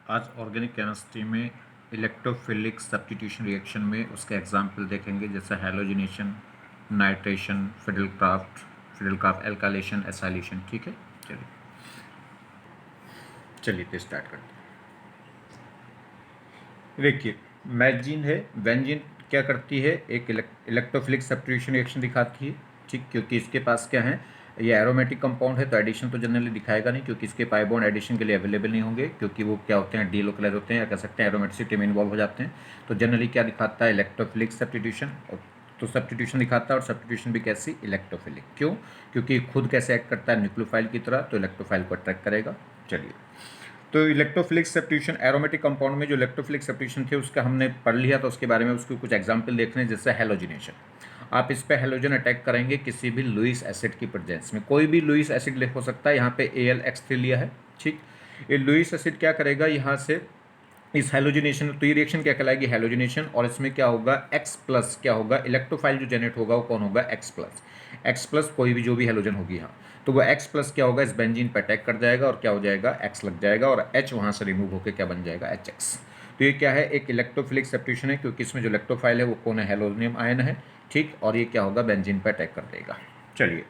आज organic chemistry में electrophilic substitution reaction में उसके एग्जाम्पल देखेंगे, जैसे हैलोजिनेशन, नाइट्रेशन, फिडेलक्राफ्ट एल्काइलेशन, एसाइलेशन। ठीक है, चलिए चलिए तो स्टार्ट करते हैं। देखिए, बेंजीन है। बेंजीन क्या करती है? एक इलेक्ट्रोफिलिक सब्स्टिट्यूशन रिएक्शन दिखाती है। ठीक, क्योंकि इसके पास क्या है, ये एरोमेटिक कंपाउंड है, तो एडिशन तो जनरली दिखाएगा नहीं, क्योंकि इसके पाई बॉन्ड एडिशन के लिए अवेलेबल नहीं होंगे, क्योंकि वो क्या होते हैं, डीलोकलाइज होते हैं, या कह सकते हैं एरोमेटिसिटी में इन्वॉल्व हो जाते हैं। तो जनरली क्या दिखाता है? Electrophilic substitution. तो सब्स्टिट्यूशन दिखाता है, और सब्स्टिट्यूशन भी कैसी? इलेक्ट्रोफिलिक। क्यों? क्योंकि खुद कैसे एक्ट करता है? न्यूक्लियोफाइल की तरह, तो इलेक्ट्रोफाइल को अट्रैक्ट करेगा। चलिए, तो इलेक्ट्रोफिलिक सब्स्टिट्यूशन, एरोमेटिक कंपाउंड में जो इलेक्ट्रोफिलिक सब्स्टिट्यूशन थे उसका हमने पढ़ लिया, तो उसके बारे में उसके कुछ एग्जांपल देख रहे हैं, जैसे हैलोजिनेशन। आप इस पे हैलोजन अटैक करेंगे किसी भी लुईस एसिड की प्रेजेंस में, कोई भी लुईस एसिड हो सकता है। यहाँ पे AlX3 लिया है। ठीक, ये लुईस एसिड क्या करेगा यहाँ से, इस हैलोजिनेशन, तो ये रिएक्शन क्या कहलाएगी? हैलोजिनेशन। और इसमें क्या होगा? X प्लस क्या होगा? इलेक्ट्रोफाइल जो जनरेट होगा वो कौन होगा? X plus. X प्लस कोई भी जो भी हैलोजन होगी यहाँ, तो वो X प्लस क्या होगा? इस बेंजीन पर अटैक कर जाएगा, और क्या हो जाएगा? X लग जाएगा, और H वहाँ से रिमूव होकर क्या बन जाएगा? HX। तो ये क्या है? एक इलेक्ट्रोफिलिक सब्स्टिट्यूशन है, क्योंकि इसमें जो इलेक्ट्रोफाइल है वो कौन है? हैलोनियम आयन है। ठीक, और ये क्या होगा? बेंजीन पर अटैक कर देगा। चलिए,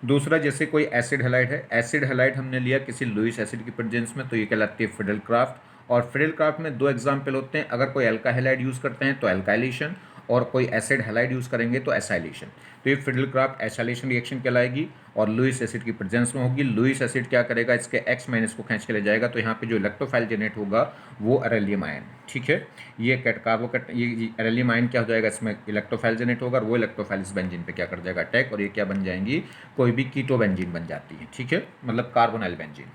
दूसरा, जैसे कोई एसिड हैलाइड है। एसिड हैलाइड हमने लिया किसी लुईस एसिड की प्रेजेंस में, तो ये कहलाती है फिडेलक्राफ्ट। और फिडेलक्राफ्ट में दो एग्जाम्पल होते हैं, अगर कोई एल्का हैलाइड यूज़ करते हैं तो एल्काइलेशन, और कोई एसिड हैलाइड यूज़ करेंगे तो एसाइलेशन। तो ये फिडेलक्राफ्ट एसाइलेशन रिएक्शन कहलाएगी, और लुईस एसिड की प्रेजेंस में होगी। लुईस एसिड क्या करेगा? इसके X माइनस को खींच के ले जाएगा, तो यहाँ पे जो इलेक्ट्रोफाइल जनरेट होगा वो अरेलियम आयन। ठीक है, ये ये अरेलियम आयन क्या हो जाएगा? इसमें इलेक्ट्रोफाइल जनरेट होगा, और वो इलेक्ट्रोफाइल इस बेंजीन पे क्या कर जाएगा? अटैक, और ये क्या बन जाएंगी? कोई भी कीटो बेंजीन बन जाती है। ठीक है, मतलब कार्बोनाइल बेंजीन।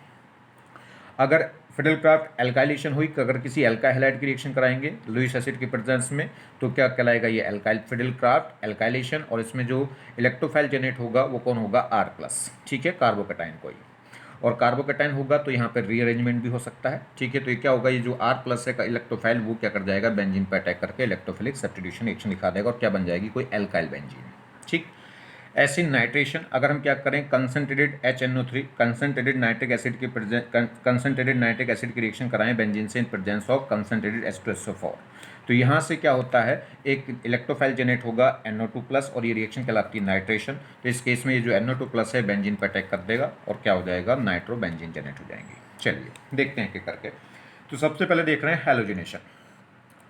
अगर फिडेलक्राफ्ट एल्काइलेशन हुई, अगर किसी एल्का हैलाइड की रिएक्शन कराएंगे लुईस एसिड की प्रेजेंस में, तो क्या कहलाएगा? ये एल्काइल फिडेलक्राफ्ट एल्काइलेशन, और इसमें जो इलेक्ट्रोफाइल जनरेट होगा वो कौन होगा? R plus. ठीक है, कार्बोकटाइन कोई, और कार्बोकटाइन होगा तो यहाँ पर रीअरेंजमेंट भी हो सकता है। ठीक है, तो ये क्या होगा? ये जो R प्लस है का इलेक्ट्रोफाइल वो क्या कर जाएगा? बेंजीन पर अटैक करके इलेक्ट्रोफिलिक सब्स्टिट्यूशन रिएक्शन दिखा देगा, और क्या बन जाएगी? कोई एल्काइल बेंजीन। ठीक, एसिड नाइट्रेशन, अगर हम क्या करें, concentrated HNO3 concentrated nitric acid की कंसनट्रेटेड नाइट्रिक एसिड की रिएक्शन कराएं बेंजीन से in presence of concentrated H2SO4, तो यहाँ से क्या होता है? एक इलेक्ट्रोफाइल जनरेट होगा NO2 प्लस, और ये रिएक्शन कहलाती है नाइट्रेशन। तो इस केस में ये जो NO2 प्लस है बेंजीन पर अटैक कर देगा, और क्या हो जाएगा? नाइट्रो बेंजीन जनरेट हो जाएंगी। चलिए देखते हैं क्या करके। तो सबसे पहले देख रहे हैं हैलोजिनेशन।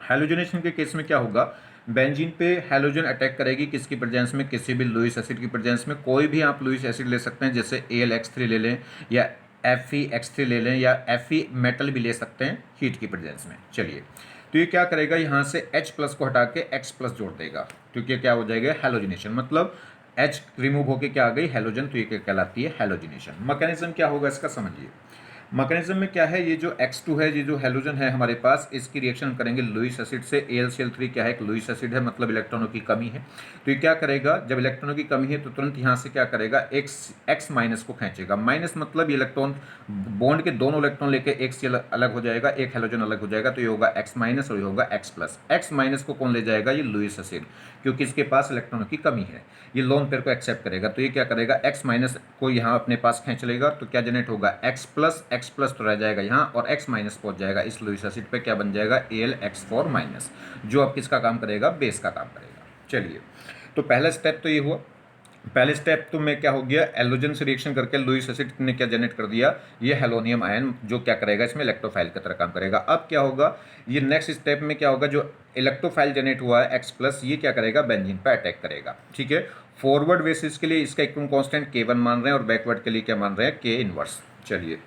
हैलोजिनेशन के केस में क्या होगा? बेंजीन पे हैलोजन अटैक करेगी किसकी प्रेजेंस में? किसी भी लुईस एसिड की प्रेजेंस में। कोई भी आप लुईस एसिड ले सकते हैं, जैसे AlX3 ले लें, या FeX3 ले लें, या Fe मेटल भी ले सकते हैं हीट की प्रेजेंस में। चलिए, तो ये क्या करेगा? यहाँ से H प्लस को हटा के X प्लस जोड़ देगा, क्योंकि क्या हो जाएगा? हैलोजिनेशन। मतलब H रिमूव होके क्या आ गई? हैलोजन। तो ये क्या कहलाती है? हैलोजिनेशन। मैकेनिज्म क्या होगा इसका समझिए। मैकेनिज्म में क्या है? ये जो X2 है, ये जो हैलोजन है हमारे पास, इसकी रिएक्शन करेंगे लुईस एसिड से। AlCl3 क्या है? एक लुईस एसिड है, मतलब इलेक्ट्रॉनों की कमी है। तो ये क्या करेगा? जब इलेक्ट्रॉनों की कमी है तो तुरंत यहाँ से क्या करेगा? X माइनस को खींचेगा। माइनस मतलब ये इलेक्ट्रॉन, बॉन्ड के दोनों इलेक्ट्रॉन लेके एक से अलग हो जाएगा, एक हैलोजन अलग हो जाएगा, तो ये होगा X माइनस, और ये होगा X प्लस। X माइनस को कौन ले जाएगा? ये लुईस एसिड, क्योंकि इसके पास इलेक्ट्रॉनों की कमी है, ये लोन पेयर को एक्सेप्ट करेगा। तो ये क्या करेगा? X माइनस को यहाँ अपने पास खींच लेगा, तो क्या जनरेट होगा? X प्लस तो रह जाएगा यहाँ, और X माइनस पहुंच जाएगा इस लुईस एसिड पे, क्या बन जाएगा? AlX4 माइनस, जो अब किसका काम करेगा? बेस का काम करेगा। चलिए, तो पहला स्टेप तो ये हुआ। पहले स्टेप तो में क्या हो गया? एलोजन से रिएक्शन करके लुईस एसिड ने क्या जनरेट कर दिया? ये हेलोनियम आयन, जो क्या करेगा? इसमें इलेक्ट्रोफाइल की तरह काम करेगा। अब क्या होगा? ये नेक्स्ट स्टेप में क्या होगा? जो इलेक्ट्रोफाइल जनरेट हुआ है X प्लस, ये क्या करेगा? बेंजीन पर अटैक करेगा। ठीक है, फॉरवर्ड बेसिस के लिए इसका इक्विलिब्रियम कांस्टेंट K1 मान रहे हैं, और बैकवर्ड के लिए क्या मान रहे हैं? K inverse. चलिए,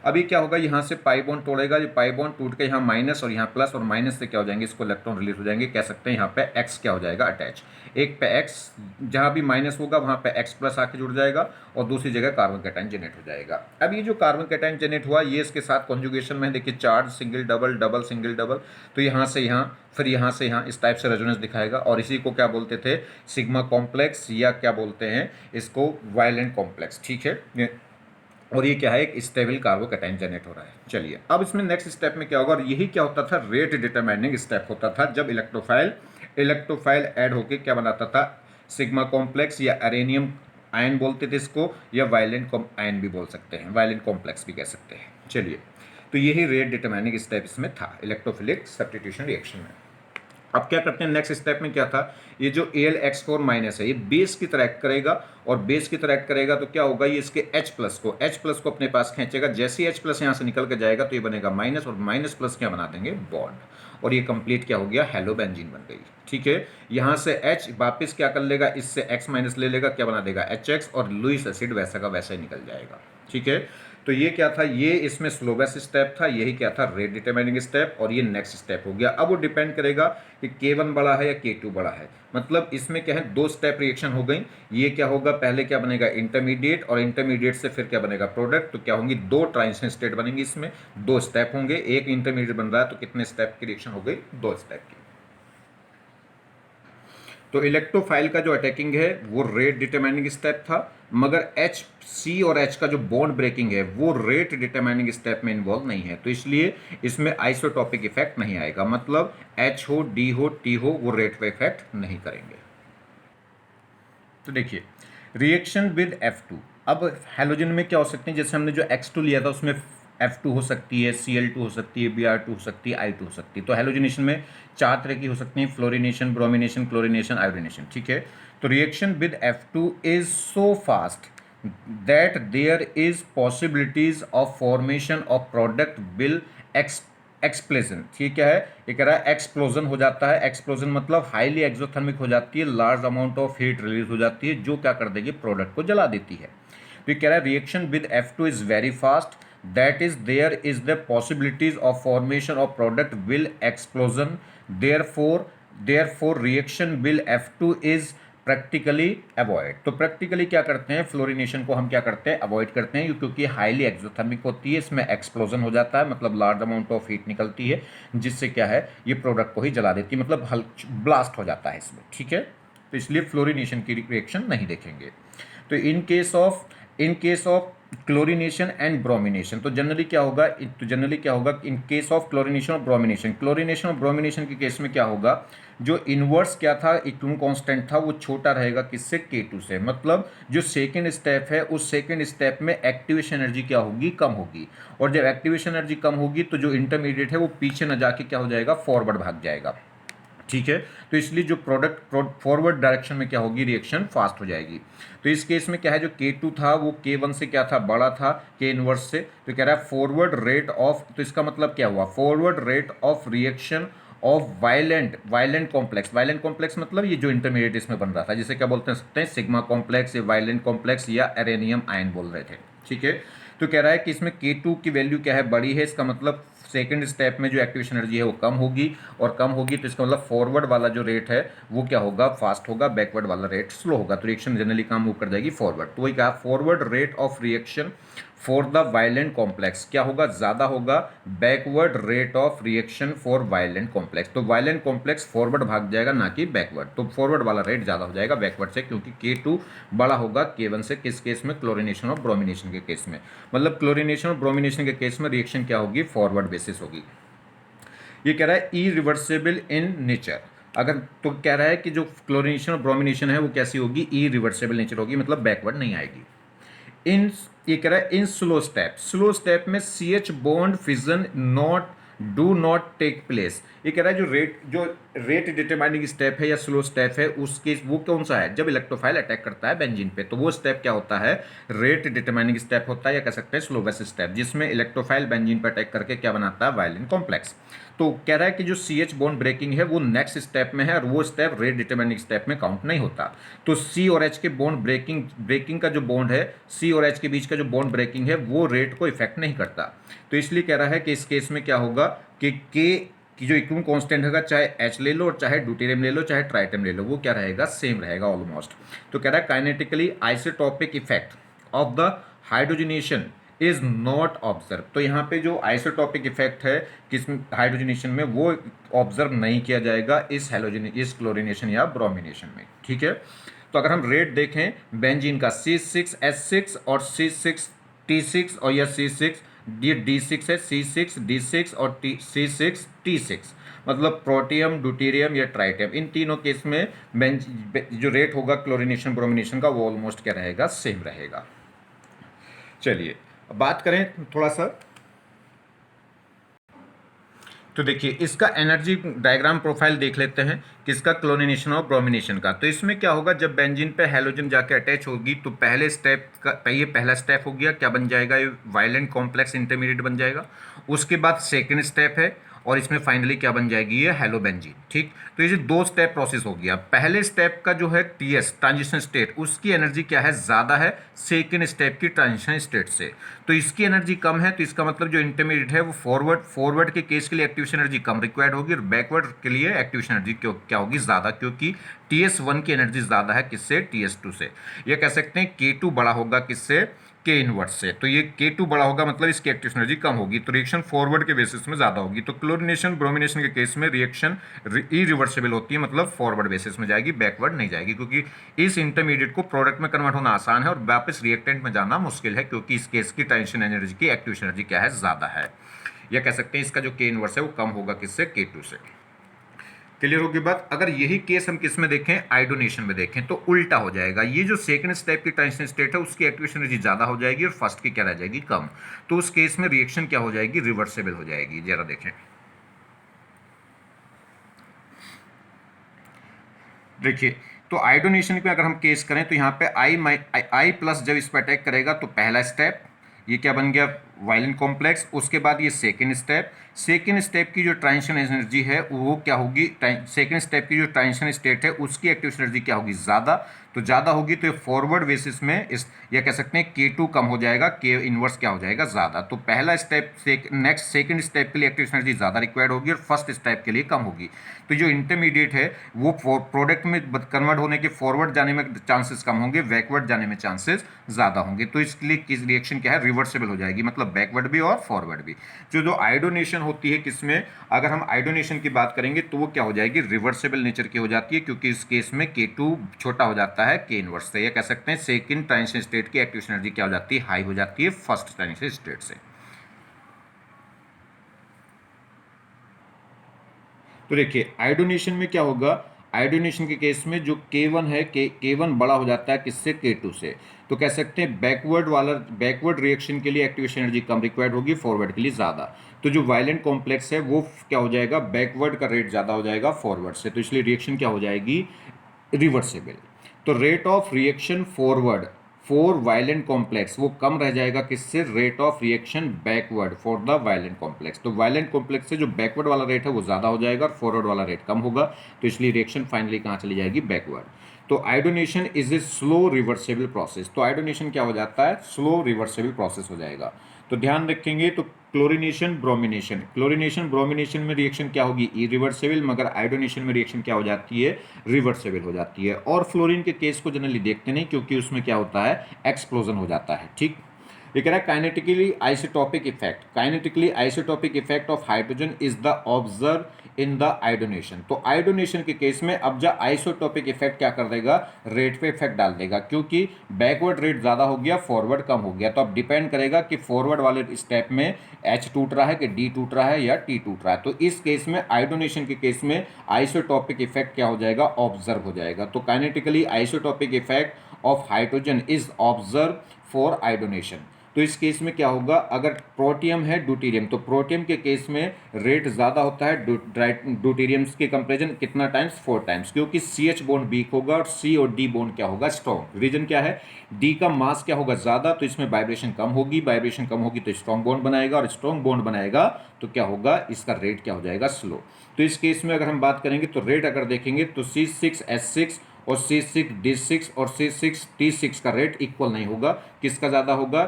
अभी क्या होगा? यहाँ से पाई बॉन्ड तोड़ेगा, ये पाई बॉन्ड टूट के यहाँ माइनस, और यहाँ प्लस, और माइनस से क्या हो जाएंगे? इसको इलेक्ट्रॉन रिलीज हो जाएंगे। कह सकते हैं यहाँ पे X क्या हो जाएगा? अटैच। एक पे X, जहाँ भी माइनस होगा वहाँ पे X प्लस आके जुड़ जाएगा, और दूसरी जगह कार्बन कैटायन जनरेट हो जाएगा। अब ये जो कार्बन कैटायन जनरेट हुआ, ये इसके साथ कॉन्जुगेशन में देखिए, charge single double, double single double, तो यहाँ से यहाँ, फिर यहाँ से यहाँ, इस टाइप से रेजोनेंस दिखाएगा। और इसी को क्या बोलते थे? सिग्मा कॉम्प्लेक्स, या क्या बोलते हैं इसको? Violent complex. ठीक है, और ये क्या है? एक स्टेबल कार्बोकैटायन जनरेट हो रहा है। चलिए, अब इसमें नेक्स्ट स्टेप में क्या होगा? और यही क्या होता था? रेट डिटरमाइनिंग स्टेप होता था, जब इलेक्ट्रोफाइल ऐड होके क्या बनाता था? सिग्मा कॉम्प्लेक्स, या अरेनियम आयन बोलते थे इसको, या वायलेंट आयन भी बोल सकते हैं, वायलेंट कॉम्प्लेक्स भी कह सकते हैं। चलिए, तो यही रेट डिटरमाइनिंग स्टेप इसमें था इलेक्ट्रोफिलिक सब्स्टिट्यूशन रिएक्शन में। अब क्या करते हैं नेक्स्ट स्टेप में, क्या था, ये जो AlX4 माइनस है ये बेस की तरह एक्ट करेगा, और बेस की तरह एक्ट करेगा तो क्या होगा, ये इसके H+ को अपने पास खींचेगा। जैसे ही H+ यहाँ से निकल के जाएगा तो ये बनेगा माइनस, और माइनस प्लस क्या बना देंगे, बॉन्ड, और ये कंप्लीट क्या हो गया, हेलोबेंजीन बन गई। ठीक है, यहाँ से H वापस क्या कर लेगा, इससे X माइनस ले लेगा, क्या बना देगा HX, और लुईस एसिड वैसा का वैसा ही निकल जाएगा। ठीक है, तो ये क्या था, ये इसमें स्लोवेस्ट स्टेप था, यही क्या था, रेट डिटरमाइनिंग स्टेप, और ये नेक्स्ट स्टेप हो गया। अब वो डिपेंड करेगा कि K1 बड़ा है या K2 बड़ा है। मतलब इसमें क्या है, 2 स्टेप रिएक्शन हो गई। ये क्या होगा, पहले क्या बनेगा, इंटरमीडिएट, और इंटरमीडिएट से फिर क्या बनेगा, प्रोडक्ट। तो क्या होंगी, 2 ट्रांजिशन स्टेट बनेंगी, इसमें 2 स्टेप होंगे। एक इंटरमीडिएट बन रहा है तो कितने स्टेप की रिएक्शन हो गई, 2 स्टेप की। तो इलेक्ट्रोफाइल का जो अटैकिंग है वो रेट डिटरमाइनिंग स्टेप था, मगर C और H का जो बॉन्ड ब्रेकिंग है वो रेट डिटरमाइनिंग स्टेप में इन्वॉल्व नहीं है, तो इसलिए इसमें आइसोटॉपिक इफेक्ट नहीं आएगा। मतलब H हो, D हो, T हो, वो रेट पे इफेक्ट नहीं करेंगे। तो देखिए रिएक्शन विद F2, अब हैलोजन में क्या हो सकते हैं, जैसे हमने जो X2 लिया था उसमें F2 हो सकती है, Cl2 हो सकती है, Br2 हो सकती है, I2 हो सकती है। तो हैलोजनेशन में 4 तरह की हो सकती हैं, फ्लोरिनेशन, ब्रोमिनेशन, क्लोरिनेशन, आयोडीनेशन। ठीक है, तो reaction with F2 is so fast that there is possibilities of formation of product will explosion. ठीक है, ये कह रहा है एक्सप्लोजन हो जाता है। एक्सप्लोजन मतलब हाईली एक्सोथर्मिक हो जाती है, large amount of heat release हो जाती है, जो क्या कर देगी, प्रोडक्ट को जला देती है। तो ये कह रहा है reaction with F2 is very fast, that is there is the possibilities of formation of product will explosion, therefore reaction will F2 is practically avoid. तो प्रैक्टिकली क्या करते हैं, फ्लोरिनेशन को हम क्या करते हैं, अवॉइड करते हैं, क्योंकि हाईली एक्सोथर्मिक होती है, इसमें एक्सप्लोजन हो जाता है, मतलब लार्ज अमाउंट ऑफ हीट निकलती है, जिससे क्या है, ये प्रोडक्ट को ही जला देती है, मतलब ब्लास्ट हो जाता है इसमें। ठीक है, तो इसलिए फ्लोरिनेशन की रिएक्शन नहीं देखेंगे। तो in case of chlorination and bromination, तो जनरली क्या होगा, इन केस ऑफ क्लोरिनेशन और ब्रोमिनेशन के केस में क्या होगा, जो इनवर्स क्या था, इक्विलिब्रियम कांस्टेंट था, वो छोटा रहेगा किससे, K2 से। मतलब जो सेकंड स्टेप है, उस सेकंड स्टेप में एक्टिवेशन एनर्जी क्या होगी, कम होगी, और जब एक्टिवेशन एनर्जी कम होगी तो जो इंटरमीडिएट है वो पीछे न जाके क्या हो जाएगा, फॉरवर्ड भाग जाएगा। ठीक है, तो इसलिए जो प्रोडक्ट फॉरवर्ड डायरेक्शन में क्या होगी, रिएक्शन फास्ट हो जाएगी। तो इस केस में क्या है, जो K2 था वो K1 से क्या था, बड़ा था, K इनवर्स से। तो कह रहा है फॉरवर्ड रेट ऑफ, तो इसका मतलब क्या हुआ, forward rate of reaction of violent complex मतलब ये जो इंटरमीडिएट इसमें बन रहा था, जिसे क्या बोलते हैं, सिग्मा कॉम्प्लेक्स या वायलेंट कॉम्प्लेक्स या एरेनियम आयन बोल रहे थे। ठीक है, तो कह रहा है कि इसमें K2 की वैल्यू क्या है, बड़ी है, इसका मतलब सेकंड स्टेप में जो एक्टिवेशन एनर्जी है वो कम होगी, और कम होगी तो इसका मतलब फॉरवर्ड वाला जो रेट है वो क्या होगा, फास्ट होगा, बैकवर्ड वाला रेट स्लो होगा। तो रिएक्शन जनरली काम मूव कर जाएगी फॉरवर्ड। तो वही कहा, forward rate of reaction for the violent complex क्या होगा, ज़्यादा होगा, backward rate of reaction for violent complex. तो वायलेंट कॉम्प्लेक्स फॉरवर्ड भाग जाएगा, ना कि बैकवर्ड। तो फॉरवर्ड वाला रेट ज़्यादा हो जाएगा बैकवर्ड से, क्योंकि K2 बड़ा होगा K1 से। किस केस में, क्लोरिनेशन और ब्रोमिनेशन के केस में। मतलब क्लोरिनेशन और ब्रोमिनेशन के केस में रिएक्शन क्या होगी, फॉरवर्ड बेसिस होगी। ये कह रहा है इरिवर्सिबल इन नेचर। अगर तो कह रहा है कि जो क्लोरिनेशन और ब्रोमिनेशन है वो कैसी होगी, इरिवर्सिबल नेचर होगी, मतलब बैकवर्ड नहीं आएगी। इन ये कह रहा है इन स्लो स्टेप में CH bond fission do not take place. ये कह रहा है जो रेट डिटरमाइनिंग स्टेप है या स्लो स्टेप है, उसके वो कौन सा है, जब इलेक्ट्रोफाइल अटैक करता है बेंजीन पे, तो वो स्टेप क्या होता है, रेट डिटरमाइनिंग स्टेप होता है, या कह सकते हैं स्लोवेस्ट स्टेप, जिसमें इलेक्ट्रोफाइल बेंजीन पर अटैक करके क्या बनाता है, वायलेंट कॉम्प्लेक्स। तो कह रहा है कि जो CH बॉन्ड ब्रेकिंग है वो नेक्स्ट स्टेप में है, और वो स्टेप रेट डिटरमाइनिंग स्टेप में काउंट नहीं होता। तो C और H के बॉन्ड ब्रेकिंग का जो बॉन्ड है, C और H के बीच का जो बॉन्ड ब्रेकिंग है, वो रेट को इफेक्ट नहीं करता। तो इसलिए कह रहा है कि इस केस में क्या होगा कि K की जो इक्विलिब्रियम कांस्टेंट होगा, चाहे H ले लो और चाहे ड्यूटेरियम ले लो, चाहे ट्राइटियम ले लो, वो क्या रहेगा, सेम रहेगा ऑलमोस्ट। तो कह रहा है kinetically isotopic effect of the hydrogenation is not observe. तो यहाँ पे जो आइसोटॉपिक इफेक्ट है किस हाइड्रोजनेशन में, वो ऑब्जर्व नहीं किया जाएगा इस क्लोरिनेशन या ब्रोमिनेशन में। ठीक है, तो अगर हम रेट देखें बेंजीन का, C6H6 और C6T6, और यह C6 D6 है, C6D6 और C6T6, मतलब प्रोटियम, ड्यूटेरियम या ट्राइटियम, इन तीनों केस में जो रेट होगा क्लोरिनेशन ब्रोमिनेशन का, वो ऑलमोस्ट क्या रहेगा, सेम रहेगा। चलिए अब बात करें थोड़ा सा तो देखिए इसका एनर्जी डायग्राम प्रोफाइल देख लेते हैं किसका, क्लोरीनेशन और ब्रोमिनेशन का। तो इसमें क्या होगा, जब बेंजीन पे हैलोजन जाके अटैच होगी तो पहले स्टेप का, ये पहला स्टेप हो गया, क्या बन जाएगा, ये वायलेंट कॉम्प्लेक्स इंटरमीडिएट बन जाएगा। उसके बाद सेकेंड स्टेप है और इसमें फाइनली क्या बन जाएगी, ये हेलोबेंजीन। ठीक, तो ये जो दो स्टेप प्रोसेस हो गया। पहले स्टेप का जो है टीएस ट्रांजिशन स्टेट, उसकी एनर्जी क्या है, ज़्यादा है सेकेंड स्टेप की ट्रांजिशन स्टेट से। तो इसकी एनर्जी कम है, तो इसका मतलब जो इंटरमीडिएट है वो फॉरवर्ड के केस के लिए एक्टिवेशन एनर्जी कम रिक्वायर्ड होगी और बैकवर्ड के लिए एक्टिवेशन एनर्जी क्या होगी, ज़्यादा, क्योंकि TS1 की एनर्जी ज़्यादा है किससे, TS2 से। ये कह सकते हैं K2 बड़ा होगा किससे, K इनवर्स से। तो ये K2 बड़ा होगा मतलब इसकी एक्टिवेशन एनर्जी कम होगी, तो रिएक्शन फॉरवर्ड के बेसिस में ज़्यादा होगी। तो क्लोरीनेशन ब्रोमिनेशन के केस में रिएक्शन इरिवर्सिबल होती है, मतलब फॉरवर्ड बेसिस में जाएगी, बैकवर्ड नहीं जाएगी, क्योंकि इस इंटरमीडिएट को प्रोडक्ट में कन्वर्ट होना आसान है और वापस रिएक्टेंट में जाना मुश्किल है, क्योंकि इस केस की ट्रांजिशन एनर्जी की एक्टिवेशन एनर्जी क्या है, ज़्यादा है। या कह सकते हैं इसका जो K इनवर्स है वो कम होगा किससे, K2 से। क्लियर होगी बात। अगर यही केस हम किस में देखें, आयोडोनेशन में देखें, तो उल्टा हो जाएगा। ये जो सेकंड स्टेप की ट्रांजिशन स्टेट है उसकी एक्टिवेशन एनर्जी ज़्यादा हो जाएगी और फर्स्ट की क्या रह जाएगी, कम। तो उस केस में रिएक्शन क्या हो जाएगी, रिवर्सेबल हो जाएगी। जरा देखें, देखिए तो आयोडोनेशन में अगर हम केस करें तो यहाँ पे आई प्लस जब इस पर अटैक करेगा तो पहला स्टेप ये क्या बन गया, वायलेंट कॉम्प्लेक्स। उसके बाद ये सेकेंड स्टेप की जो ट्रांजिशन एनर्जी है वो क्या होगी, सेकेंड स्टेप की जो ट्रांजिशन स्टेट है उसकी एक्टिवेशन एनर्जी क्या होगी, ज़्यादा। तो ज़्यादा होगी तो ये फॉरवर्ड बेसिस में इस, या कह सकते हैं K2 कम हो जाएगा, K इनवर्स क्या हो जाएगा, ज़्यादा। तो पहला स्टेप से नेक्स्ट सेकेंड स्टेप के लिए एक्टिवेशन एनर्जी ज़्यादा रिक्वायर्ड होगी और फर्स्ट स्टेप के लिए कम होगी। तो जो इंटरमीडिएट है वो प्रोडक्ट में कन्वर्ट होने के फॉरवर्ड जाने में चांसेस कम होंगे, बैकवर्ड जाने में चांसेस ज़्यादा होंगे। तो इसके लिए किस रिएक्शन क्या है, रिवर्सिबल हो जाएगी, मतलब बैकवर्ड भी और फॉरवर्ड भी। जो आयोडोनेशन होती है किसमें, अगर हम आयोडोनेशन की बात करेंगे तो वो क्या हो जाएगी, रिवर्सिबल नेचर की हो जाती है, क्योंकि इस केस में K2 छोटा हो जाता है K इनवर्स से। ये कह सकते हैं सेकंड ट्रांजिशन स्टेट की एक्टिवेशन एनर्जी क्या हो जाती है, हाई हो जाती है फर्स्ट ट्रांजिशन स्टेट से। तो देखिए आयोडोनेशन में क्या होगा, आयोडोनेशन के केस में जो K1 है, K1 बड़ा हो जाता है किससे, K2 से। तो कह सकते हैं बैकवर्ड रिएक्शन के लिए एक्टिवेशन एनर्जी कम रिक्वायर्ड होगी, फॉरवर्ड के लिए ज़्यादा। तो जो वायलेंट कॉम्प्लेक्स है वो क्या हो जाएगा, बैकवर्ड का रेट ज़्यादा हो जाएगा फॉरवर्ड से, तो इसलिए रिएक्शन क्या हो जाएगी, रिवर्सिबल। तो rate of reaction forward for violent complex वो कम रह जाएगा किससे, rate of reaction backward for the violent complex. तो वायलेंट कॉम्प्लेक्स से जो बैकवर्ड वाला रेट है वो ज़्यादा हो जाएगा और फॉरवर्ड वाला रेट कम होगा, तो इसलिए रिएक्शन फाइनली कहाँ चली जाएगी, बैकवर्ड। तो iodination is a slow reversible process. तो आयोडोनेशन क्या हो जाता है, स्लो रिवर्सेबल प्रोसेस हो जाएगा। तो ध्यान रखेंगे। तो क्लोरीनेशन ब्रोमिनेशन में रिएक्शन क्या होगी, इरिवर्सेबल, मगर आयोडोनेशन में रिएक्शन क्या हो जाती है, रिवर्सेबल हो जाती है। और फ्लोरीन के केस को जनरली देखते नहीं, क्योंकि उसमें क्या होता है, एक्सप्लोजन हो जाता है। ठीक, ये कह रहा है kinetically isotopic effect of hydrogen is the observe in the iodination. तो आयोडोनेशन के केस में अब जब आइसोटोपिक इफेक्ट क्या कर देगा, रेट पे इफेक्ट डाल देगा, क्योंकि बैकवर्ड रेट ज़्यादा हो गया, फॉरवर्ड कम हो गया। तो अब डिपेंड करेगा कि फॉरवर्ड वाले स्टेप में H टूट रहा है कि D टूट रहा है या T टूट रहा है। तो इस केस में आयोडोनेशन के केस में आइसोटोपिक इफेक्ट क्या हो जाएगा, ऑब्जर्व हो जाएगा। तो kinetically isotopic effect of hydrogen is observe for iodination. तो इस केस में क्या होगा, अगर प्रोटियम है ड्यूटेरियम, तो प्रोटियम के केस में रेट ज़्यादा होता है ड्यूटेरियम्स के कंपेरिजन, कितना टाइम्स, 4 टाइम्स, क्योंकि CH बॉन्ड वीक होगा और C और D बॉन्ड क्या होगा, स्ट्रॉन्ग। रीजन क्या है, D का मास क्या होगा, ज़्यादा, तो इसमें वाइब्रेशन कम होगी, वाइब्रेशन कम होगी तो स्ट्रॉन्ग बॉन्ड बनाएगा, और स्ट्रॉन्ग बॉन्ड बनाएगा तो क्या होगा, इसका रेट क्या हो जाएगा, स्लो। तो इस केस में अगर हम बात करेंगे तो रेट अगर देखेंगे तो C6H6 और C6D6 और C6T6 का रेट इक्वल नहीं होगा। किसका ज़्यादा होगा,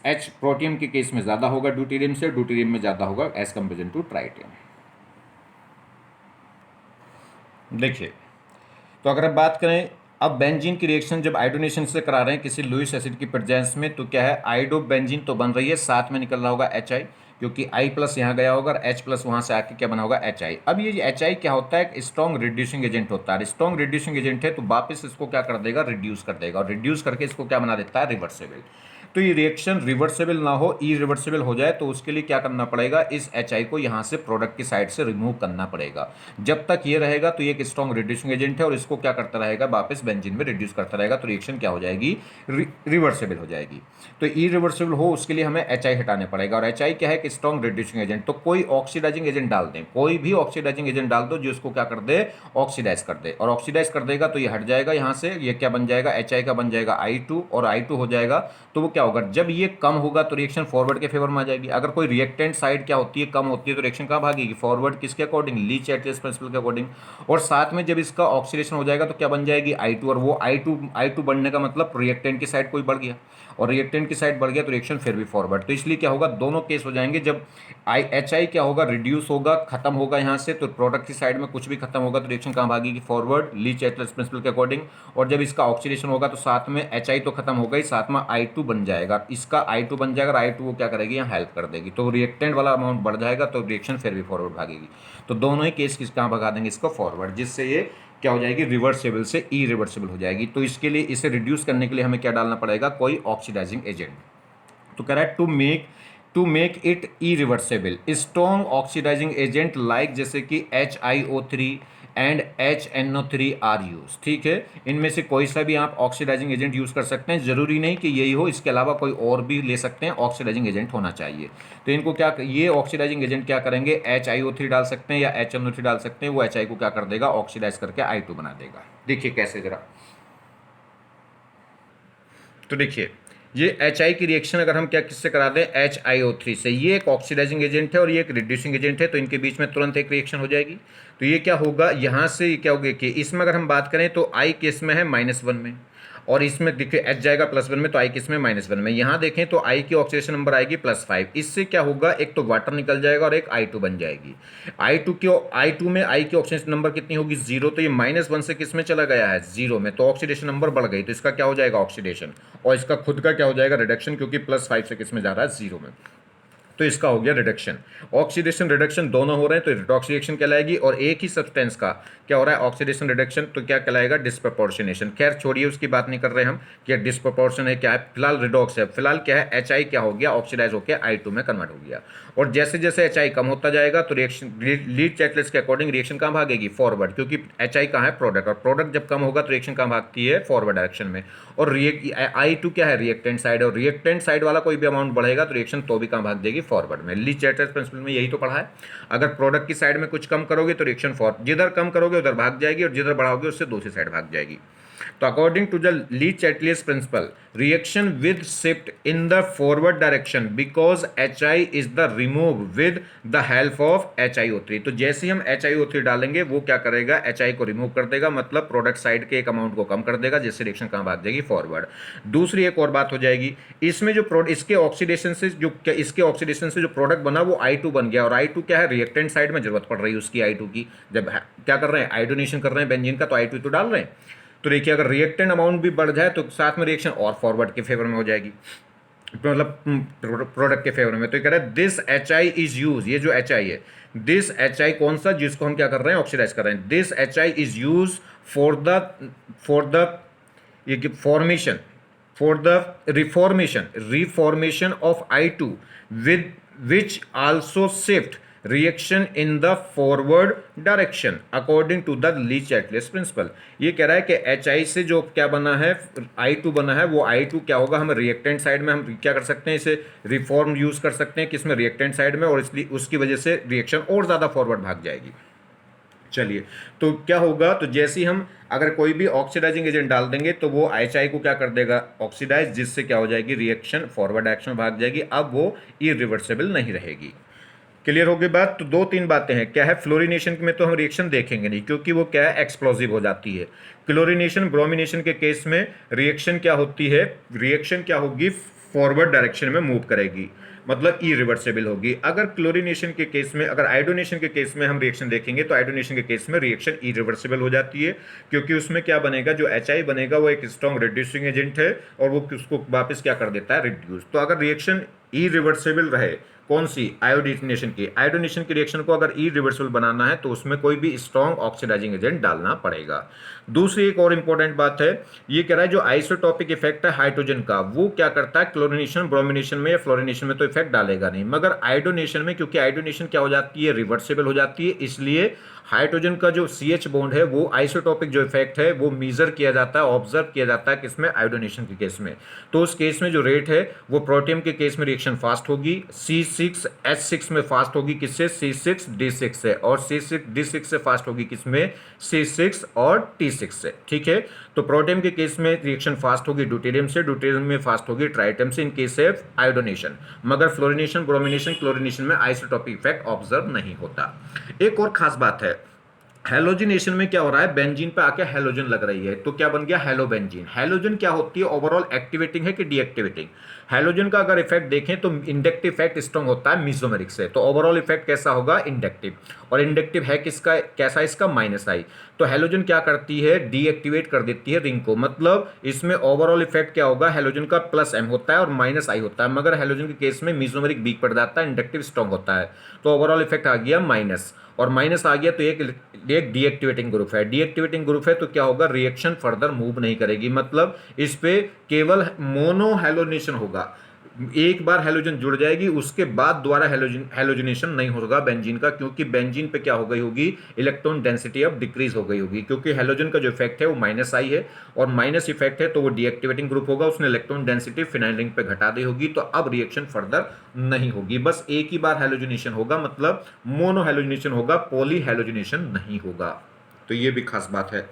H प्रोटियम के केस में ज़्यादा होगा ड्यूटेरियम से, ड्यूटेरियम में ज़्यादा होगा एज कंपेरिजन टू ट्राइटियम। देखिए, तो अगर हम बात करें अब बेंजीन की रिएक्शन जब आयोडोनेशन से करा रहे हैं किसी लुईस एसिड की प्रेजेंस में, तो क्या है, आयोडो बेंजीन तो बन रही है, साथ में निकल रहा होगा HI, क्योंकि I प्लस यहाँ गया होगा और H प्लस वहाँ से आके क्या बना होगा, HI। अब ये HI क्या होता है, एक स्ट्रॉन्ग रिड्यूसिंग एजेंट होता है। स्ट्रॉन्ग रिड्यूसिंग एजेंट है तो वापस इसको क्या कर देगा, रिड्यूस कर देगा, और रिड्यूस करके इसको क्या बना देता है, रिवर्सेबल। तो ये रिएक्शन रिवर्सेबल ना हो, इरिवर्सेबल हो जाए, तो उसके लिए क्या करना पड़ेगा, इस HI को यहाँ से प्रोडक्ट की साइड से रिमूव करना पड़ेगा। जब तक ये रहेगा तो ये एक स्ट्रॉन्ग रिड्यूसिंग एजेंट है और इसको क्या करता रहेगा, वापस बेंजीन में रिड्यूस करता रहेगा, तो रिएक्शन क्या हो जाएगी, रिवर्सेबल हो जाएगी। तो इरिवर्सेबल हो उसके लिए हमें HI हटाने पड़ेगा, और HI क्या है कि स्ट्रॉन्ग रिड्यूसिंग एजेंट। तो कोई ऑक्सीडाइजिंग एजेंट डाल दें, कोई भी ऑक्सीडाइजिंग एजेंट डाल दो जो इसको क्या कर दे, ऑक्सीडाइज कर दे, और ऑक्सीडाइज कर देगा तो ये हट जाएगा यहाँ से, ये क्या बन जाएगा, HI का बन जाएगा I2, और I2 हो जाएगा तो वो क्या होगा, जब ये कम होगा तो रिएक्शन फॉरवर्ड के फेवर में आ जाएगी। अगर कोई रिएक्टेंट साइड क्या होती है, कम होती है, तो रिएक्शन कहाँ भागेगी, फॉरवर्ड, किसके अकॉर्डिंग, लीच एटलेस प्रिंसिपल के अकॉर्डिंग। और साथ में जब इसका ऑक्सीडेशन हो जाएगा तो क्या बन जाएगी, I2, और वो I2 बढ़ने का मतलब रिएक्टेंट की साइड कोई बढ़ गया, और रिएक्टेंट की साइड बढ़ गया तो रिएक्शन फिर भी फॉरवर्ड। तो इसलिए क्या होगा, दोनों केस हो जाएंगे। जब HI क्या होगा, रिड्यूस होगा, खत्म होगा यहाँ से, तो प्रोडक्ट की साइड में कुछ भी खत्म होगा तो रिएक्शन कहाँ भागेगी, फॉरवर्ड, लीच एटलेस प्रिंसिपल के अकॉर्डिंग। और जब इसका ऑक्सीडेशन होगा तो साथ में HI तो खत्म होगा ही, साथ में I2 बन जाएगा, इसका I2 बन जाएगा, और I2 वो क्या करेगी, यहाँ हेल्प कर देगी, तो रिएक्टेंट वाला अमाउंट बढ़ जाएगा तो रिएक्शन फिर भी फॉरवर्ड भागेगी। तो दोनों ही केस किस कहाँ भगा देंगे, इसको फॉरवर्ड, जिससे ये क्या हो जाएगी, रिवर्सेबल से इरिवर्सेबल हो जाएगी। तो इसके लिए, इसे रिड्यूस करने के लिए हमें क्या डालना पड़ेगा, कोई ऑक्सीडाइजिंग एजेंट। तो कह रहा है to make it irreversible, strong oxidizing agent like, जैसे कि HiO3 and HNO3 are use. ठीक है, इनमें से कोई सा भी आप ऑक्सीडाइजिंग एजेंट यूज कर सकते हैं, जरूरी नहीं कि यही हो, इसके अलावा कोई और भी ले सकते हैं, ऑक्सीडाइजिंग एजेंट होना चाहिए। तो इनको क्या, ये ऑक्सीडाइजिंग एजेंट क्या करेंगे, HiO3 डाल सकते हैं या HNO3 डाल सकते हैं, वो HI को क्या कर देगा, ऑक्सीडाइज करके I2 बना देगा। देखिए कैसे जरा, तो देखिए ये HI की रिएक्शन अगर हम क्या किससे करा दें, HiO3 से, ये एक ऑक्सीडाइजिंग एजेंट है और ये एक रिड्यूसिंग एजेंट है, तो इनके बीच में तुरंत एक रिएक्शन हो जाएगी। तो ये क्या होगा, यहाँ से ये क्या होगा कि इसमें अगर हम बात करें तो I केस में है -1 में, और इसमें देखिए H जाएगा +1 में, तो I किस में, -1 में। यहाँ देखें तो I की ऑक्सीडेशन नंबर आएगी +5, इससे क्या होगा, एक तो वाटर निकल जाएगा और एक I2 बन जाएगी। I2 में I की ऑक्सीडेशन नंबर कितनी होगी, 0, तो ये -1 से किस में चला गया है, 0 में, तो ऑक्सीडेशन नंबर बढ़ गई, तो इसका क्या हो जाएगा, ऑक्सीडेशन, और इसका खुद का क्या हो जाएगा, रिडक्शन, क्योंकि +5 से किस में जा रहा है, 0 में, तो इसका हो गया रिडक्शन। ऑक्सीडेशन रिडक्शन दोनों हो रहे हैं तो रिडॉक्स रिएक्शन कहलाएगी, और एक ही सब्सटेंस का क्या हो रहा है, ऑक्सीडेशन रिडक्शन, तो क्या कहलाएगा, डिस्प्रपोर्शनेशन। खैर छोड़िए, उसकी बात नहीं कर रहे हम, क्या डिस्प्रपोर्शन है, क्या है, फिलहाल रिडॉक्स है, फिलहाल क्या है, HI क्या हो गया, ऑक्सीडाइज होकर I2 में कन्वर्ट हो गया। और जैसे जैसे HI कम होता जाएगा तो रिएक्शन, लीड चैटलेस के अकॉर्डिंग रिएक्शन कहाँ भागेगी, फॉरवर्ड, क्योंकि HI कहाँ है, प्रोडक्ट, और प्रोडक्ट जब कम होगा तो रिएक्शन कहाँ भागती है, फॉरवर्ड डायरेक्शन में। और I2 क्या है, रिएक्टेंट साइड, और रिएक्टेंट साइड वाला कोई भी अमाउंट बढ़ेगा तो रिएक्शन तो भी कहाँ भाग जाएगी, फॉरवर्ड में। लीड चैटलेस प्रिंसिपल में यही तो पढ़ा है, अगर प्रोडक्ट की साइड में कुछ कम करोगे तो रिएक्शन जिधर कम करोगे उधर भाग जाएगी, और जिधर बढ़ाओगे उससे दूसरी साइड भाग जाएगी। तो according to the Le Chatelier principle, reaction with shift in the forward direction because HI is the remove with the help of HiO3। तो जैसे ही हम HiO3 डालेंगे वो क्या करेगा, HI को रिमूव कर देगा, मतलब प्रोडक्ट साइड के एक अमाउंट को कम कर देगा, जिससे रिएक्शन कहाँ भाग जाएगी, फॉरवर्ड। दूसरी एक और बात हो जाएगी, इसमें जो इसके ऑक्सीडेशन से जो प्रोडक्ट बना वो I2 बन गया, और I2 क्या है, रिएक्टेंट साइड में जरूरत पड़ रही है उसकी I2 की, जब क्या कर रहे हैं, आयोडीनेशन कर रहे हैं बेंजीन का, तो I2 तो डाल रहे हैं। तो देखिए अगर रिएक्टेंट अमाउंट भी बढ़ जाए तो साथ में रिएक्शन और फॉरवर्ड के फेवर में हो जाएगी, मतलब प्रोडक्ट के फेवर में। तो कह रहा है दिस HI इज यूज, ये जो HI है, दिस HI कौन सा, जिसको हम क्या कर रहे हैं, ऑक्सीडाइज कर रहे हैं, this HI is use for the ये formation, for the reformation of I2 with which also shift reaction in the forward direction according to the Le Chatelier principle. ये कह रहा है कि HI से जो क्या बना है, I2 बना है, वो I2 क्या होगा, हम रिएक्टेंट साइड में हम क्या कर सकते हैं, इसे रिफॉर्म यूज कर सकते हैं, किसमें, रिएक्टेंट साइड में, और इसलिए उसकी वजह से रिएक्शन और ज्यादा फॉरवर्ड भाग जाएगी। चलिए, तो क्या होगा, तो जैसे ही हम अगर कोई भी ऑक्सीडाइजिंग एजेंट डाल देंगे तो वो HI को क्या कर देगा, ऑक्सीडाइज, जिससे क्या हो जाएगी, रिएक्शन फॉरवर्ड डायरेक्शन में भाग जाएगी, अब वो इरिवर्सिबल नहीं रहेगी। क्लियर हो गई बात। तो 2-3 बातें हैं, क्या है, फ्लोरिनेशन में तो हम रिएक्शन देखेंगे नहीं, क्योंकि वो क्या है, एक्सप्लोसिव हो जाती है। क्लोरिनेशन ब्रोमिनेशन के केस में रिएक्शन क्या होती है, रिएक्शन क्या होगी, फॉरवर्ड डायरेक्शन में मूव करेगी, मतलब इरिवर्सिबल होगी। अगर क्लोरिनेशन के केस में, अगर आयोडोनेशन के केस में हम रिएक्शन देखेंगे तो आयोडोनेशन के केस में रिएक्शन इरिवर्सिबल हो जाती है, क्योंकि उसमें क्या बनेगा, जो HI बनेगा वो एक स्ट्रॉन्ग रिड्यूसिंग एजेंट है और वो उसको वापस क्या कर देता है, रिड्यूस। तो अगर रिएक्शन इरिवर्सिबल रहे, कौन सी? आयोडीनेशन की। आयोडीनेशन की रिएक्शन को अगर इरिवर्सिबल बनाना है तो उसमें कोई भी स्ट्रॉन्ग ऑक्सीडाइजिंग एजेंट डालना पड़ेगा। दूसरी एक और इंपॉर्टेंट बात है, ये कह रहा है जो आइसोटॉपिक इफेक्ट है हाइड्रोजन का, वो क्या करता है, क्लोरीनेशन ब्रोमिनेशन में या फ्लोरिनेशन में तो इफेक्ट डालेगा नहीं, मगर आयोडोनेशन में, क्योंकि आयोडोनेशन क्या हो जाती है, रिवर्सिबल हो जाती है, इसलिए हाइड्रोजन का जो CH बॉन्ड है वो आइसोटॉपिक जो इफेक्ट है वो मेजर किया जाता है, ऑब्जर्व किया जाता है किसमें, आयोडोनेशन के केस में। तो उस केस में जो रेट है वो प्रोटियम के केस में रिएक्शन फास्ट होगी, C6H6 में फास्ट होगी, किससे, C6D6 से, और C6D6 से फास्ट होगी किसमें, C6 और T6 से। ठीक है, तो प्रोटियम के केस में रिएक्शन फास्ट होगी ड्यूटेरियम से, ड्यूटेरियम में फास्ट होगी ट्राइटियम से इन केस ऑफ आयोडोनेशन, मगर फ्लोरिनेशन ब्रोमिनेशन क्लोरिनेशन में आइसोटॉपिक इफेक्ट ऑब्जर्व नहीं होता। एक और खास बात है, हेलोजिनेशन में क्या हो रहा है, बेंजीन पे आके हेलोजन लग रही है तो क्या बन गया, हेलोबेंजीन। हेलोजन क्या होती है, ओवरऑल एक्टिवेटिंग है कि डीएक्टिवेटिंग? हेलोजन का अगर इफेक्ट देखें तो इंडक्टिव इफेक्ट स्ट्रांग होता है मीसोमेरिक से, तो ओवरऑल इफेक्ट कैसा होगा, इंडक्टिव। और इंडक्टिव है किसका, कैसा, इसका -I। तो हेलोजन क्या करती है, डीएक्टिवेट कर देती है रिंग को, मतलब इसमें ओवरऑल इफेक्ट क्या होगा, हेलोजन का +M होता है और -I होता है, मगर हेलोजन के केस में मीसोमेरिक वीक पड़ जाता है, इंडक्टिव स्ट्रांग होता है, तो ओवरऑल इफेक्ट आ गया माइनस, और माइनस आ गया तो एक डीएक्टिवेटिंग ग्रुप है, डीएक्टिवेटिंग ग्रुप है तो क्या होगा, रिएक्शन फर्दर मूव नहीं करेगी, मतलब इस पे केवल मोनो हेलोनेशन होगा, एक बार हेलोजन जुड़ जाएगी उसके बाद दोबारा हेलोजनेशन नहीं होगा बेंजीन का, क्योंकि बेंजीन पे क्या हो गई होगी, इलेक्ट्रॉन डेंसिटी अब डिक्रीज हो गई होगी, क्योंकि हेलोजन का जो इफेक्ट है वो -I है और माइनस इफेक्ट है तो वो डीएक्टिवेटिंग ग्रुप होगा, उसने इलेक्ट्रॉन डेंसिटी फिनाइल रिंग पे घटा दी होगी, तो अब रिएक्शन फर्दर नहीं होगी, बस एक ही बार हेलोजनेशन होगा, मतलब मोनो हेलोजनेशन होगा, पॉली हेलोजनेशन नहीं होगा। तो ये भी खास बात है।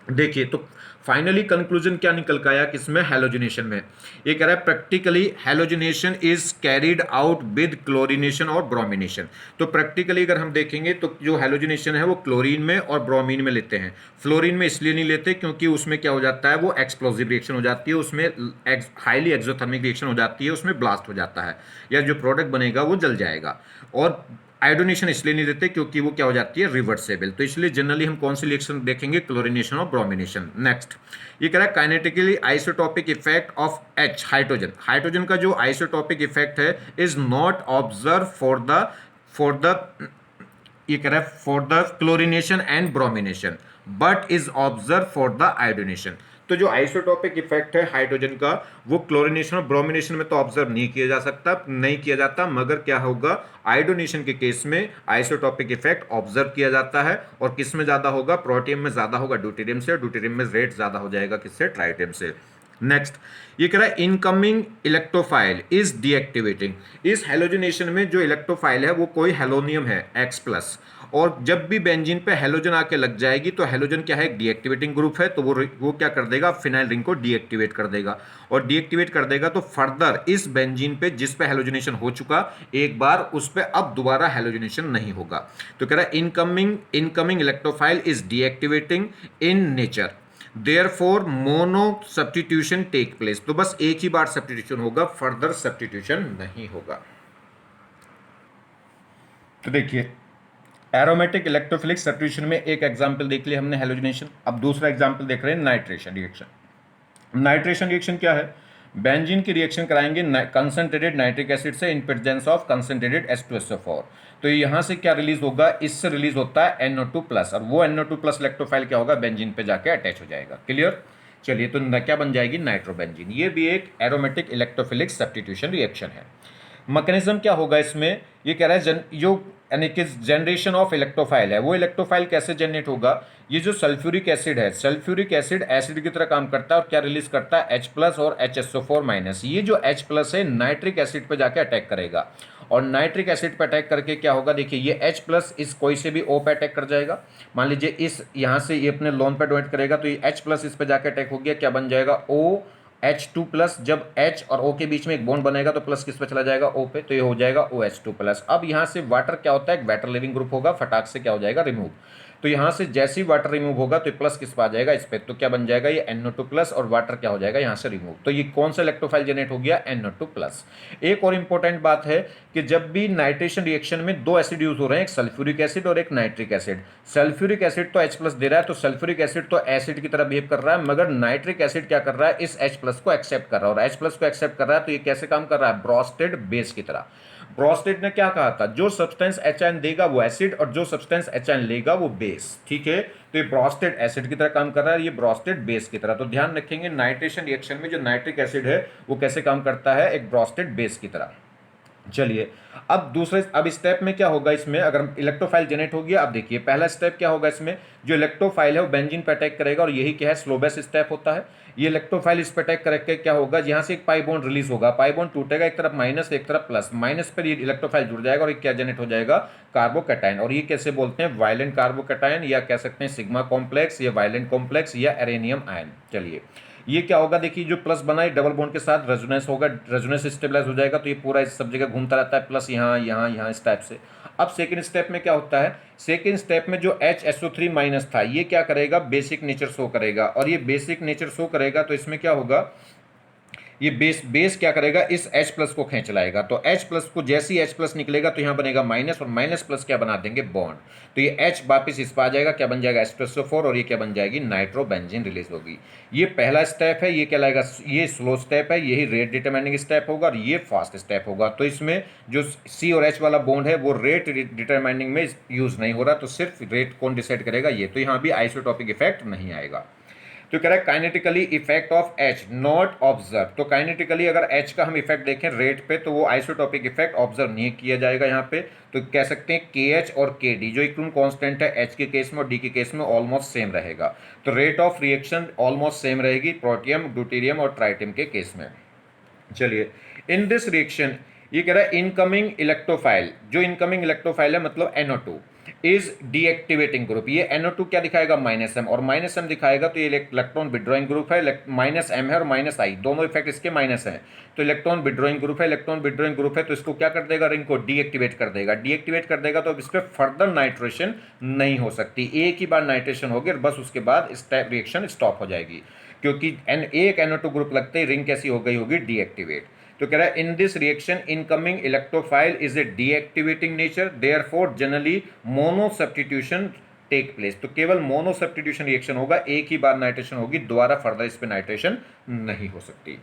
देखिए तो फाइनली कंक्लूजन क्या निकल के आया किसमें, हेलोजिनेशन में। ये कह रहा है practically halogenation is carried out with chlorination और ब्रोमिनेशन। तो प्रैक्टिकली अगर हम देखेंगे तो जो हेलोजिनेशन है वो क्लोरीन में और ब्रोमीन में लेते हैं, फ्लोरीन में इसलिए नहीं लेते क्योंकि उसमें क्या हो जाता है, वो एक्सप्लोजिव रिएक्शन हो जाती है, उसमें हाईली एक्सोथर्मिक रिएक्शन हो जाती है, उसमें ब्लास्ट हो जाता है या जो प्रोडक्ट बनेगा वो जल जाएगा। और आयोडोनेशन इसलिए नहीं देते क्योंकि वो क्या हो जाती है, रिवर्सेबल, तो इसलिए जनरली हम कौन सी रिएक्शन देखेंगे, क्लोरीनेशन और ब्रोमिनेशन। नेक्स्ट ये कह रहा है kinetically isotopic effect of H hydrogen, hydrogen का जो आइसोटॉपिक इफेक्ट है is not observe for the ये कह रहा है for the chlorination and bromination but is observe for the iodination. तो जो आइसोटॉपिक इफेक्ट है हाइड्रोजन का वो क्लोरीनेशन और ब्रोमिनेशन में तो ऑब्जर्व नहीं किया जा सकता, नहीं किया जाता, मगर क्या होगा, आयोडोनेशन के केस में आइसोटॉपिक इफेक्ट ऑब्जर्व किया जाता है, और किस में ज्यादा होगा, प्रोटियम में ज्यादा होगा ड्यूटेरियम से, ड्यूटेरियम में रेट ज्यादा हो जाएगा किससे, ट्राइटियम से। नेक्स्ट ये कह रहा है इनकमिंग इलेक्ट्रोफाइल इज डीएक्टिवेटिंग। इस हेलोजिनेशन में जो इलेक्ट्रोफाइल है वो कोई हेलोनियम है X+, और जब भी बेंजीन पे हेलोजन आके लग जाएगी तो हेलोजन क्या है, एक डीएक्टिवेटिंग ग्रुप है, तो वो क्या कर देगा, फिनाइल रिंग को डीएक्टिवेट कर देगा, और डीएक्टिवेट कर देगा तो फर्दर इस बेंजीन पे जिस पे हेलोजिनेशन हो चुका एक बार, उस पे अब दोबारा हेलोजिनेशन नहीं होगा। तो कह रहा है incoming electrophile is deactivating in nature, therefore mono substitution take place. तो बस एक ही बार सब्स्टिट्यूशन होगा, फर्दर सब्स्टिट्यूशन नहीं होगा। तो देखिए एरोमेटिक इलेक्ट्रोफिलिक सब्स्टिट्यूशन में एक एग्जांपल देख लिया हमने हेलोजिनेशन, अब दूसरा एग्जांपल देख रहे हैं नाइट्रेशन रिएक्शन। नाइट्रेशन रिएक्शन क्या है, बेंजीन की रिएक्शन कराएंगे कंसंट्रेटेड नाइट्रिक एसिड से in presence of concentrated H2SO4। तो यहाँ से क्या रिलीज होगा, इससे रिलीज होता है NO2+, और वो NO2+ इलेक्ट्रोफाइल क्या होगा, बेंजीन पे जाके अटैच हो जाएगा। क्लियर, चलिए तो क्या बन जाएगी, नाइट्रोबेंजीन। ये भी एक एरोमेटिक इलेक्ट्रोफिलिक सब्स्टिट्यूशन रिएक्शन है। मैकेनिज्म क्या होगा इसमें, ये कह रहा है जो यानी कि जनरेशन ऑफ इलेक्ट्रोफाइल है, वो इलेक्ट्रोफाइल कैसे जनरेट होगा, ये जो सल्फ्यूरिक एसिड है, सल्फ्यूरिक एसिड एसिड की तरह काम करता है और क्या रिलीज करता है, H+ और HSO4-। ये जो H+ है नाइट्रिक एसिड पे जाके अटैक करेगा, और नाइट्रिक एसिड पे अटैक करके क्या होगा, देखिए ये H+ इस कोई से भी O पे अटैक कर जाएगा, मान लीजिए इस यहाँ से ये अपने लोन पे डोनेट करेगा तो ये H+ इस पे जाके अटैक हो गया, क्या बन जाएगा, OH2+। जब H और O के बीच में एक बॉन्ड बनेगा तो प्लस किस पे चला जाएगा, O पे, तो ये हो जाएगा OH2+। अब यहाँ से वाटर क्या होता है, एक वाटर लिविंग ग्रुप होगा, फटाक से क्या हो जाएगा, रिमूव। तो यहाँ से जैसे ही वाटर रिमूव होगा तो प्लस किस पे आ जाएगा, इस पे, तो क्या बन जाएगा, ये NO2+, और वाटर क्या हो जाएगा यहाँ से रिमूव, तो ये कौन सा इलेक्ट्रोफाइल जनरेट हो गया, NO2+। एक और इंपॉर्टेंट बात है कि जब भी नाइट्रेशन रिएक्शन में दो एसिड यूज हो रहे हैं, एक सल्फ्यूरिक एसिड और एक नाइट्रिक एसिड, सल्फ्यूरिक एसिड तो H+ दे रहा है, तो सल्फ्यूरिक एसिड तो एसिड की तरह बिहेव कर रहा है, मगर नाइट्रिक एसिड क्या कर रहा है, इस H+ को एक्सेप्ट कर रहा है, और H+ को एक्सेप्ट कर रहा है तो ये कैसे काम कर रहा है, ब्रोस्टेड बेस की तरह। ब्रॉस्टेड ने क्या कहा था, जो सब्सटेंस एच आयन देगा वो एसिड और जो सब्सटेंस एच आयन लेगा वो बेस। ठीक है, तो ये ब्रॉस्टेड एसिड की तरह काम कर रहा है, ये ब्रॉस्टेड बेस की तरह। तो ध्यान रखेंगे नाइट्रेशन रिएक्शन में जो नाइट्रिक एसिड है वो कैसे काम करता है, एक ब्रॉस्टेड बेस की तरह। चलिए, अब स्टेप में क्या होगा, इसमें अगर इलेक्ट्रोफाइल जनरेट हो गया, अब देखिए पहला स्टेप क्या होगा, इसमें जो इलेक्ट्रोफाइल है वो बेंजीन पे अटैक करेगा और यही क्या है, स्लोवेस्ट स्टेप होता है। ये इलेक्ट्रोफाइल इस पे अटैक करके क्या होगा, यहाँ से एक पाई बॉन्ड रिलीज होगा, पाई बॉन्ड टूटेगा, एक तरफ माइनस एक तरफ प्लस, माइनस पर ये इलेक्ट्रोफाइल जुड़ जाएगा और ये क्या जनरेट हो जाएगा, कार्बोकैटायन। और ये कैसे बोलते हैं, वायलेंट कार्बोकैटायन, या कह सकते हैं सिग्मा कॉम्प्लेक्स या वायलेंट कॉम्प्लेक्स या एरेनियम आयन। चलिए, ये क्या होगा, देखिए जो प्लस बना है डबल बॉन्ड के साथ रेजोनेंस होगा, रेजोनेंस स्टेबलाइज हो जाएगा, तो ये पूरा इस सब जगह घूमता रहता है, प्लस यहाँ यहाँ यहाँ इस टाइप से। अब सेकंड स्टेप में क्या होता है, सेकंड स्टेप में जो HSO3 माइनस था ये क्या करेगा, बेसिक नेचर शो करेगा, और ये बेसिक नेचर शो करेगा तो इसमें क्या होगा, ये बेस क्या करेगा, इस H प्लस को खींच लाएगा, तो H प्लस को जैसे ही H प्लस निकलेगा तो यहाँ बनेगा माइनस, और माइनस प्लस क्या बना देंगे, बॉन्ड, तो ये H वापिस इस पर आ जाएगा, क्या बन जाएगा, H+O4, और ये क्या बन जाएगी, नाइट्रोबेंजीन रिलीज होगी। ये पहला स्टेप है, ये क्या लाएगा, ये स्लो स्टेप है, यही रेट डिटरमाइनिंग स्टेप होगा, और ये फास्ट स्टेप होगा। तो इसमें जो C और H वाला बॉन्ड है वो रेट डिटरमाइनिंग में यूज नहीं हो रहा, तो सिर्फ रेट कौन डिसाइड करेगा, ये, तो यहाँ भी आइसोटोपिक इफेक्ट नहीं आएगा। तो कह रहा है kinetically effect of H not observe, तो काइनेटिकली अगर H का हम इफेक्ट देखें रेट पे तो वो आइसोटोपिक इफेक्ट ऑब्जर्व नहीं किया जाएगा यहाँ पे। तो कह सकते हैं KH और KD जो इक्विलिब्रियम कांस्टेंट है H के केस में और D के केस में ऑलमोस्ट सेम रहेगा, तो rate of reaction almost same रहेगी प्रोटियम, ड्यूटेरियम और ट्राइटियम के केस में। चलिए, इन दिस रिएक्शन ये कह रहा है इनकमिंग इलेक्ट्रोफाइल, जो इनकमिंग इलेक्ट्रोफाइल है मतलब NO2 इज डीएक्टिवेटिंग ग्रुप, ये NO2 क्या दिखाएगा, -M, और -M दिखाएगा तो ये इलेक्ट्रॉन विड्रॉइंग ग्रुप है, -M है और -I दोनों इफेक्ट इसके माइनस हैं, तो इलेक्ट्रॉन विड्रॉइंग ग्रुप है, इलेक्ट्रॉन विड्रॉइंग ग्रुप है तो इसको क्या कर देगा, रिंग को डीएक्टिवेट कर देगा, डीएक्टिवेट कर देगा तो अब इस पर फर्दर नाइट्रेशन नहीं हो सकती, एक ही बार नाइट्रेशन होगी और बस उसके बाद इस टाइप रिएक्शन स्टॉप हो जाएगी, क्योंकि एक NO2 ग्रुप लगते ही रिंग कैसी हो गई होगी, डीएक्टिवेट। तो कह रहा है in this reaction incoming electrophile is a deactivating nature, therefore generally mono substitution take place, तो केवल मोनो सब्स्टिट्यूशन रिएक्शन होगा, एक ही बार नाइट्रेशन होगी, दोबारा फर्दर इस पे नाइट्रेशन नहीं हो सकती।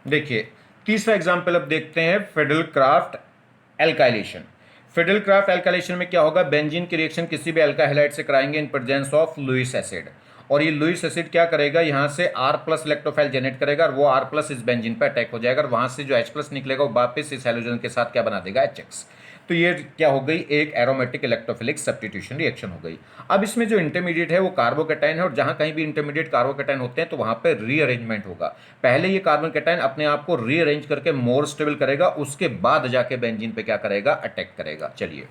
देखिए तीसरा एग्जांपल अब देखते हैं, फिडेलक्राफ्ट एल्काइलेशन। फिडेलक्राफ्ट एल्काइलेशन में क्या होगा, बेंजीन की रिएक्शन किसी भी एल्काइल हैलाइड से कराएंगे in presence of Lewis acid, और ये लुईस एसिड क्या करेगा, यहाँ से R+ इलेक्ट्रोफाइल जनरेट करेगा और वो R+ इस बेंजीन पर अटैक हो जाएगा और वहाँ से जो H+ निकलेगा वो वापस इस हैलोजन के साथ क्या बना देगा, HX। तो ये क्या हो गई, एक एरोमेटिक इलेक्ट्रोफिलिक सब्स्टिट्यूशन रिएक्शन हो गई। अब इसमें जो इंटरमीडिएट है वो कार्बोकैटायन है, और जहाँ कहीं भी इंटरमीडिएट कार्बोकैटायन होते हैं तो वहाँ पे रीअरेंजमेंट होगा, पहले ये कार्बोकैटायन अपने आप को रीअरेंज करके मोर स्टेबल करेगा, उसके बाद जाके बेंजीन पे क्या करेगा, अटैक करेगा। चलिए,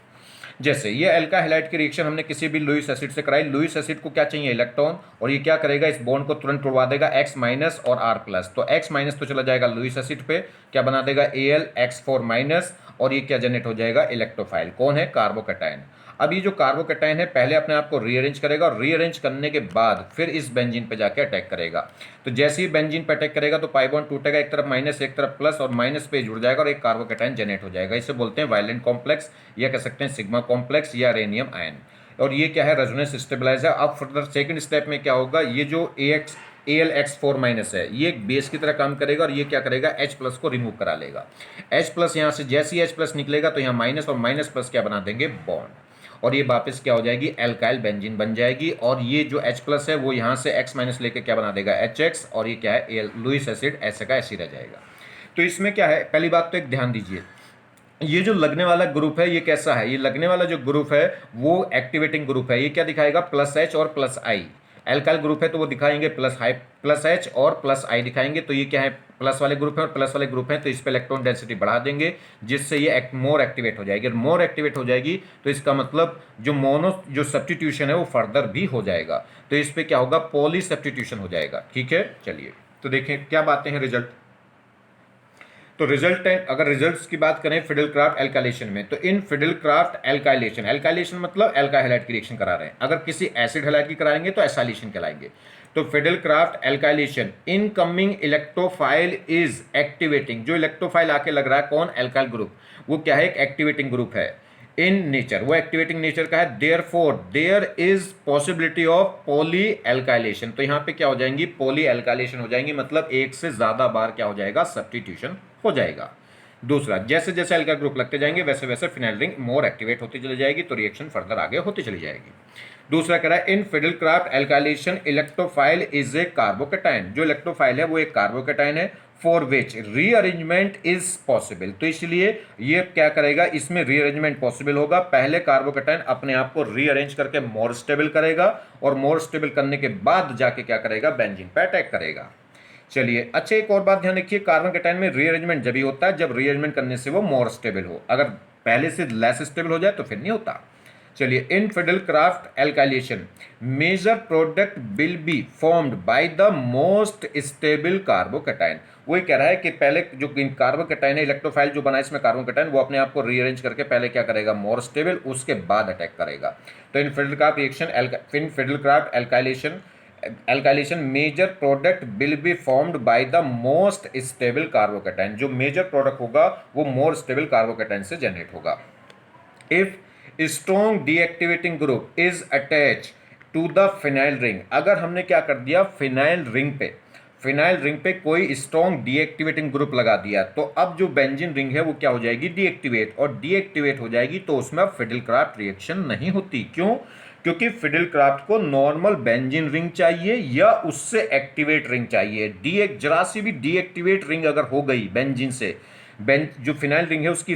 जैसे ये एल्का हैलाइड की रिएक्शन हमने किसी भी लुईस एसिड से कराई, लुईस एसिड को क्या चाहिए, इलेक्ट्रॉन, और ये क्या करेगा, इस बॉन्ड को तुरंत तोड़वा देगा X- और R+, तो X- तो चला जाएगा लुईस एसिड पे, क्या बना देगा, AlX4-, और ये क्या जनरेट हो जाएगा, इलेक्ट्रोफाइल, कौन है, कार्बोकैटायन। अब ये जो कार्बोकैटायन है पहले अपने आप को रीअरेंज करेगा और रीअरेंज करने के बाद फिर इस बेंजीन पे जाके अटैक करेगा, तो जैसे ही बेंजीन पे अटैक करेगा तो पाई बॉन्ड टूटेगा, एक तरफ माइनस एक तरफ प्लस, और माइनस पे जुड़ जाएगा और एक कार्बोकैटायन जनरेट हो जाएगा, इसे बोलते हैं वायलेंट कॉम्प्लेक्स, या कह सकते हैं सिग्मा कॉम्प्लेक्स या रेनियम आयन, और ये क्या है, रेजोनेंस स्टेबलाइज है। अब फर्दर सेकंड स्टेप में क्या होगा, ये जो AlX4- है ये एक बेस की तरह काम करेगा और ये क्या करेगा, H+ को रिमूव करा लेगा, H+ यहाँ से जैसे ही H+ निकलेगा तो यहाँ माइनस और माइनस प्लस क्या बना देंगे, बॉन्ड, और ये वापस क्या हो जाएगी, एल्काइल बेंजीन बन जाएगी, और ये जो H+ है वो यहाँ से X- लेके क्या बना देगा, HX, और ये क्या है, लुईस एसिड, ऐसे का ऐसे रह जाएगा। तो इसमें क्या है, पहली बात तो एक ध्यान दीजिए, ये जो लगने वाला ग्रुप है ये कैसा है, ये लगने वाला जो ग्रुप है वो एक्टिवेटिंग ग्रुप है, ये क्या दिखाएगा, +H और +I, एल्काइल ग्रुप है तो वो दिखाएंगे +H और +I दिखाएंगे, तो ये क्या है, प्लस वाले ग्रुप है और प्लस वाले ग्रुप है, तो इस पर इलेक्ट्रॉन डेंसिटी बढ़ा देंगे जिससे ये मोर एक्टिवेट हो जाएगी, मोर एक्टिवेट हो जाएगी तो इसका मतलब जो मोनो जो सब्स्टिट्यूशन है वो फर्दर भी हो जाएगा, तो इस पर क्या होगा, पॉली सब्स्टिट्यूशन हो जाएगा। ठीक है, चलिए तो देखें क्या बातें हैं रिजल्ट। तो रिजल्ट है, अगर रिजल्ट्स की बात करें फिडेलक्राफ्ट एल्काइलेशन में, तो इन फिडेलक्राफ्ट एल्काइलेशन, एल्काइलेशन मतलब एल्का हैलाइड की रिएक्शन करा रहे हैं, अगर किसी एसिड हैलाइड की कराएंगे तो एसाइलेशन कहलाएंगे। तो Friedel Crafts alkylation incoming electrophile is activating, जो इलेक्ट्रोफाइल आके लग रहा है कौन, एल्काइल ग्रुप, वो क्या है, एक एक्टिवेटिंग ग्रुप है इन नेचर, वो एक्टिवेटिंग नेचर का है, therefore there is possibility of poly alkylation, तो यहाँ पे क्या हो जाएंगी, पॉली एल्काइलेशन हो जाएंगी, मतलब एक से ज्यादा बार क्या हो जाएगा, सब्स्टिट्यूशन हो जाएगा। दूसरा, जैसे जैसे एल्काइल ग्रुप लगते जाएंगे वैसे वैसे फिनाइल रिंग मोर एक्टिवेट होती चली जाएगी, तो रिएक्शन फर्दर आगे होती चली जाएगी। दूसरा कह रहा है in Friedel Crafts alkylation electrophile is a carbocation, जो इलेक्ट्रोफाइल है वो एक कार्बोकेटाइन है, for which rearrangement is possible, तो इसलिए ये क्या करेगा, इसमें रीअरेंजमेंट पॉसिबल होगा। पहले कार्बोकेटाइन अपने आप को रीअरेंज करके मोर स्टेबल करेगा और मोर स्टेबल करने के बाद जाके क्या करेगा, बेंजीन पे अटैक करेगा। चलिए, अच्छा एक और बात ध्यान रखिए, कार्बन कैटायन में रीअरेंजमेंट जब ही होता है जब रीअरेंजमेंट करने से वो मोर स्टेबल हो, अगर पहले से लेस स्टेबल हो जाए तो फिर नहीं होता। चलिए, in Friedel Crafts alkylation major product will be formed by the most stable carbocation, वही कह रहा है कि पहले जो कार्बोकेटाइन है इलेक्ट्रोफाइल जो बना इसमें कार्बोकेटाइन, वो अपने आप को रीअरेंज करके पहले क्या करेगा, मोर स्टेबल, उसके बाद अटैक करेगा। तो in Friedel Crafts reaction, in Friedel Crafts alkylation major product will be formed by the most stable carbocation, जो मेजर प्रोडक्ट होगा वो मोर स्टेबल कार्बोकेटाइन से जनरेट होगा। If strong deactivating group is attach to the phenyl ring, अगर हमने क्या कर दिया, फिनाइल रिंग पे कोई स्ट्रॉन्ग डीएक्टिवेटिंग ग्रुप लगा दिया, तो अब जो बेंजीन रिंग है वो क्या हो जाएगी, डीएक्टिवेट, और डीएक्टिवेट हो जाएगी तो उसमें अब फिडेलक्राफ्ट रिएक्शन नहीं होती। क्यों? क्योंकि फिडेलक्राफ्ट को नॉर्मल बेंजीन रिंग चाहिए या उससे एक्टिवेट रिंग चाहिए। जरा सी भी डीएक्टिवेट रिंग अगर हो गई बेंजीन से, जो फिनाइल रिंग है उसकी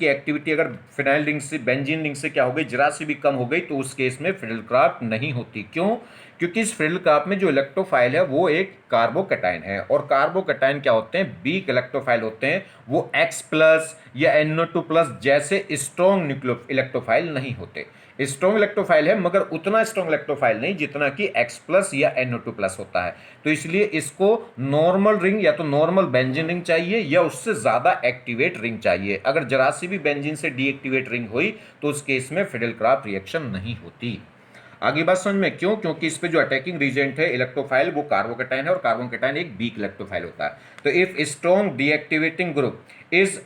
एक्टिविटी अगर फिनाइल रिंग से बेंजीन रिंग से क्या हो गई, जरा सी भी कम हो गई, तो उस केस में फिडेलक्राफ्ट नहीं होती। क्यों? क्योंकि इस फिडेलक्राफ्ट में जो इलेक्ट्रोफाइल है वो एक कार्बोकेटाइन है, और कार्बोकेटाइन क्या होते हैं, वीक इलेक्ट्रोफाइल होते हैं, वो X+ या NO2+ जैसे स्ट्रॉन्ग न्यूक्लियो इलेक्ट्रोफाइल नहीं होते। स्ट्रॉन्ग इलेक्ट्रोफाइल है मगर उतना स्ट्रॉन्ग इलेक्ट्रोफाइल नहीं जितना कि X+ या NO2+ होता है, तो इसलिए इसको नॉर्मल रिंग या तो नॉर्मल बेंजीन रिंग चाहिए या उससे ज्यादा एक्टिवेट रिंग चाहिए। अगर जरा सी भी बेंजीन से डीएक्टिवेट रिंग हुई तो उस केस में फिडेलक्राफ्ट रिएक्शन नहीं होती। आगे बात समझ में, क्यों? क्योंकि इस पे जो अटैकिंग रीजेंट है इलेक्ट्रोफाइल वो कार्बोकेटाइन है, और कार्बोकेटाइन एक वीक इलेक्ट्रोफाइल होता है। तो if strong deactivating group is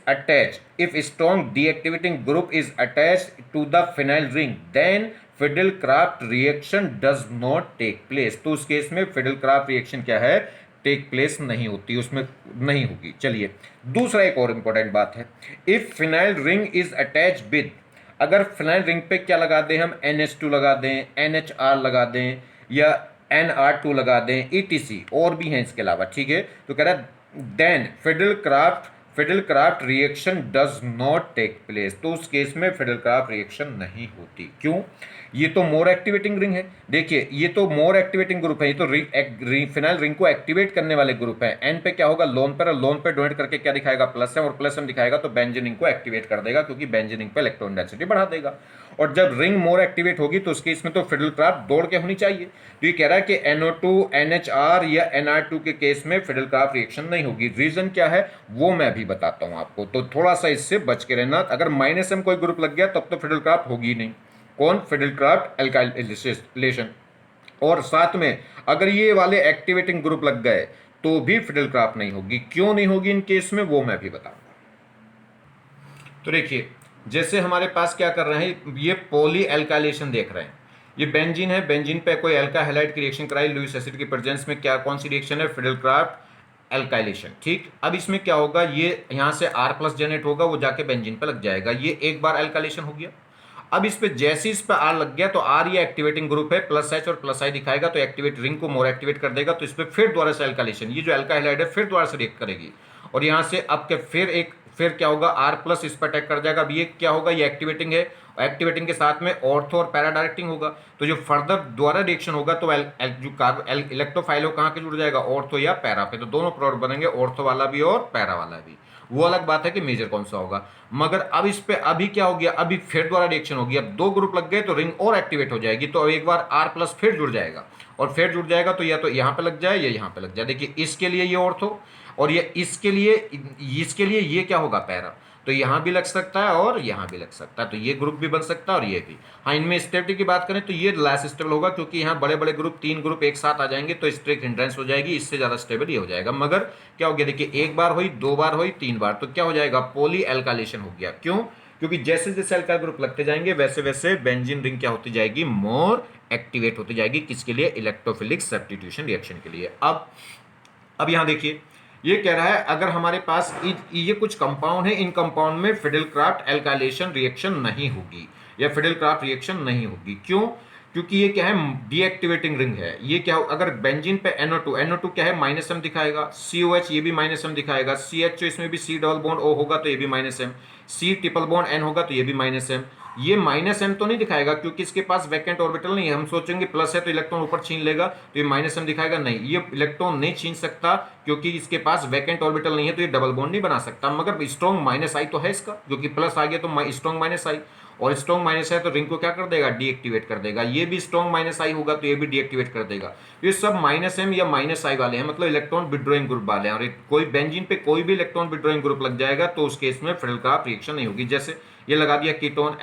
attached to the phenyl ring then Friedel Crafts reaction does not take place, तो उस केस में फिडेलक्राफ्ट रिएक्शन क्या है, टेक प्लेस नहीं होती, उसमें नहीं होगी। चलिए, दूसरा एक और इंपॉर्टेंट बात है, if phenyl ring is attach with, अगर फिनाइल रिंग पे क्या लगा दें हम, NH2 लगा दें, NHR लगा दें या NR2 लगा दें, ETC और भी हैं इसके अलावा, ठीक है, तो कह रहा है then Friedel Crafts reaction does not take place, तो उस केस में फिडेलक्राफ्ट रिएक्शन नहीं होती। क्यों? ये तो मोर एक्टिवेटिंग रिंग है, देखिए ये तो मोर एक्टिवेटिंग ग्रुप है, ये तो फिनाइल रिंग को एक्टिवेट करने वाले ग्रुप है। एन पे क्या होगा, लोन पर, लोन पे डोनेट करके क्या दिखाएगा, प्लस है, और प्लस हम दिखाएगा तो बेंजीन रिंग को एक्टिवेट कर देगा, क्योंकि बेंजीन रिंग पे इलेक्ट्रॉन डेंसिटी बढ़ा देगा। और जब रिंग मोर एक्टिवेट होगी तो उसके इसमें तो फिडेलक्राफ्ट दौड़ के होनी चाहिए, तो ये कह रहा है कि NO2 NHR या NR2 के केस में फिडेलक्राफ्ट रिएक्शन नहीं होगी। रीजन क्या है वो मैं अभी बताता हूं आपको, तो थोड़ा सा इससे बच के रहना। अगर -M कोई ग्रुप लग गया तब तो फिडेलक्राफ्ट होगी नहीं, कौन, फिडेलक्राफ्ट एल्काइलेशन, और साथ में अगर ये वाले एक्टिवेटिंग ग्रुप लग गए तो भी फिडेलक्राफ्ट नहीं होगी। क्यों नहीं होगी इन केस में वो मैं भी बताऊंगा। तो देखिए, जैसे हमारे पास क्या कर रहे हैं, ये पॉली एल्काइलेशन देख रहे हैं, ये बेंजीन है, बेंजीन पे कोई एल्का हैलाइड की रिएक्शन कराई लुईस एसिड की प्रेजेंस में, क्या कौन सी रिएक्शन है, फिडेलक्राफ्ट एल्काइलेशन, ठीक। अब इसमें क्या होगा, ये यहां से R+ जनरेट होगा, वो जाके बेंजीन पे लग जाएगा, ये एक बार एल्काइलेशन हो गया। अब इस पे जैसे इस पे R लग गया तो R ये एक्टिवेटिंग ग्रुप है, +H और +I दिखाएगा, तो एक्टिवेट रिंग को मोर एक्टिवेट कर देगा, तो इस पे फिर दोबारा से एल्काइलेशन, ये जो एल्का हैलाइड है फिर दोबारा से रिएक्ट करेगी, और यहां से अब के फिर क्या होगा, R+ इस पर अटैक कर जाएगा। अब ये क्या होगा, ये एक्टिवेटिंग है, एक्टिवेटिंग के साथ में ऑर्थो और पैरा डायरेक्टिंग होगा, तो जो फर्दर द्वारा रिएक्शन होगा तो जो इलेक्ट्रोफाइल हो कहाँ के जुड़ जाएगा, ऑर्थो या पैरा पे, तो दोनों प्रोडक्ट बनेंगे, ऑर्थो वाला भी और पैरा वाला भी। वो अलग बात है कि मेजर कौन सा होगा, मगर अब इस पे अभी क्या हो गया, अभी फिर द्वारा रिएक्शन होगी, अब दो ग्रुप लग गए तो रिंग और एक्टिवेट हो जाएगी, तो अब एक बार R+ फिर जुड़ जाएगा, और फिर जुड़ जाएगा तो या तो यहाँ पे लग जाए या यहाँ पे लग जाए। देखिए इसके लिए ये ऑर्थो, और ये इसके लिए ये क्या होगा, पैरा, तो यहाँ भी लग सकता है और यहाँ भी लग सकता है, तो ये ग्रुप भी बन सकता है और ये भी। हाँ, इनमें स्टेबिलिटी की बात करें तो ये लेस स्टेबल होगा, क्योंकि यहाँ बड़े बड़े ग्रुप, 3 ग्रुप एक साथ आ जाएंगे तो स्ट्रिक्ट हिंड्रेंस हो जाएगी, इससे ज़्यादा स्टेबल ये हो जाएगा। मगर क्या हो गया, देखिए एक बार हुई, 2 बार हुई, 3 बार, तो क्या हो जाएगा, पॉली एल्काइलेशन हो गया। क्यों? क्योंकि जैसे जैसे अल्काइल ग्रुप लगते जाएंगे वैसे वैसे बेंजीन रिंग क्या होती जाएगी, मोर एक्टिवेट होती जाएगी, किसके लिए, इलेक्ट्रोफिलिक सब्स्टिट्यूशन रिएक्शन के लिए। अब यहाँ देखिए, ये कह रहा है अगर हमारे पास ये कुछ कंपाउंड है, इन कंपाउंड में फिडेलक्राफ्ट एल्काइलेशन रिएक्शन नहीं होगी या फिडेलक्राफ्ट रिएक्शन नहीं होगी। क्यों? क्योंकि ये क्या है, डीएक्टिवेटिंग रिंग है। ये क्या हो, अगर बेंजीन पे NO2 क्या है, -M दिखाएगा, COH ये भी -M दिखाएगा, CHO इसमें भी C डबल बॉन्ड O होगा तो ये भी -M, C triple bond N होगा तो ये भी -M। ये -M तो नहीं दिखाएगा क्योंकि इसके पास वैकेंट ऑर्बिटल नहीं है। हम सोचेंगे प्लस है तो इलेक्ट्रॉन ऊपर छीन लेगा, तो ये -M दिखाएगा, नहीं, ये इलेक्ट्रॉन नहीं छीन सकता क्योंकि इसके पास वैकेंट ऑर्बिटल नहीं है, तो ये डबल बॉन्ड नहीं बना सकता। मगर स्ट्रॉन्ग -I तो है इसका, क्योंकि प्लस आ गया तो स्ट्रॉन्ग -I, और स्ट्रॉन्ग माइनस है तो रिंग को क्या कर देगा, डीएक्टिवेट कर देगा। ये भी स्ट्रॉन्ग -I होगा तो ये भी डीएक्टिवेट कर देगा। ये सब -M या -I वाले हैं, मतलब इलेक्ट्रॉन विड्रॉइंग ग्रुप वाले हैं। और कोई बेंजीन पे कोई भी इलेक्ट्रॉन विड्रॉइंग ग्रुप लग जाएगा तो उस केस में फिडेलक्राफ्ट रिएक्शन नहीं होगी। जैसे ये लगा दिया कीटोन,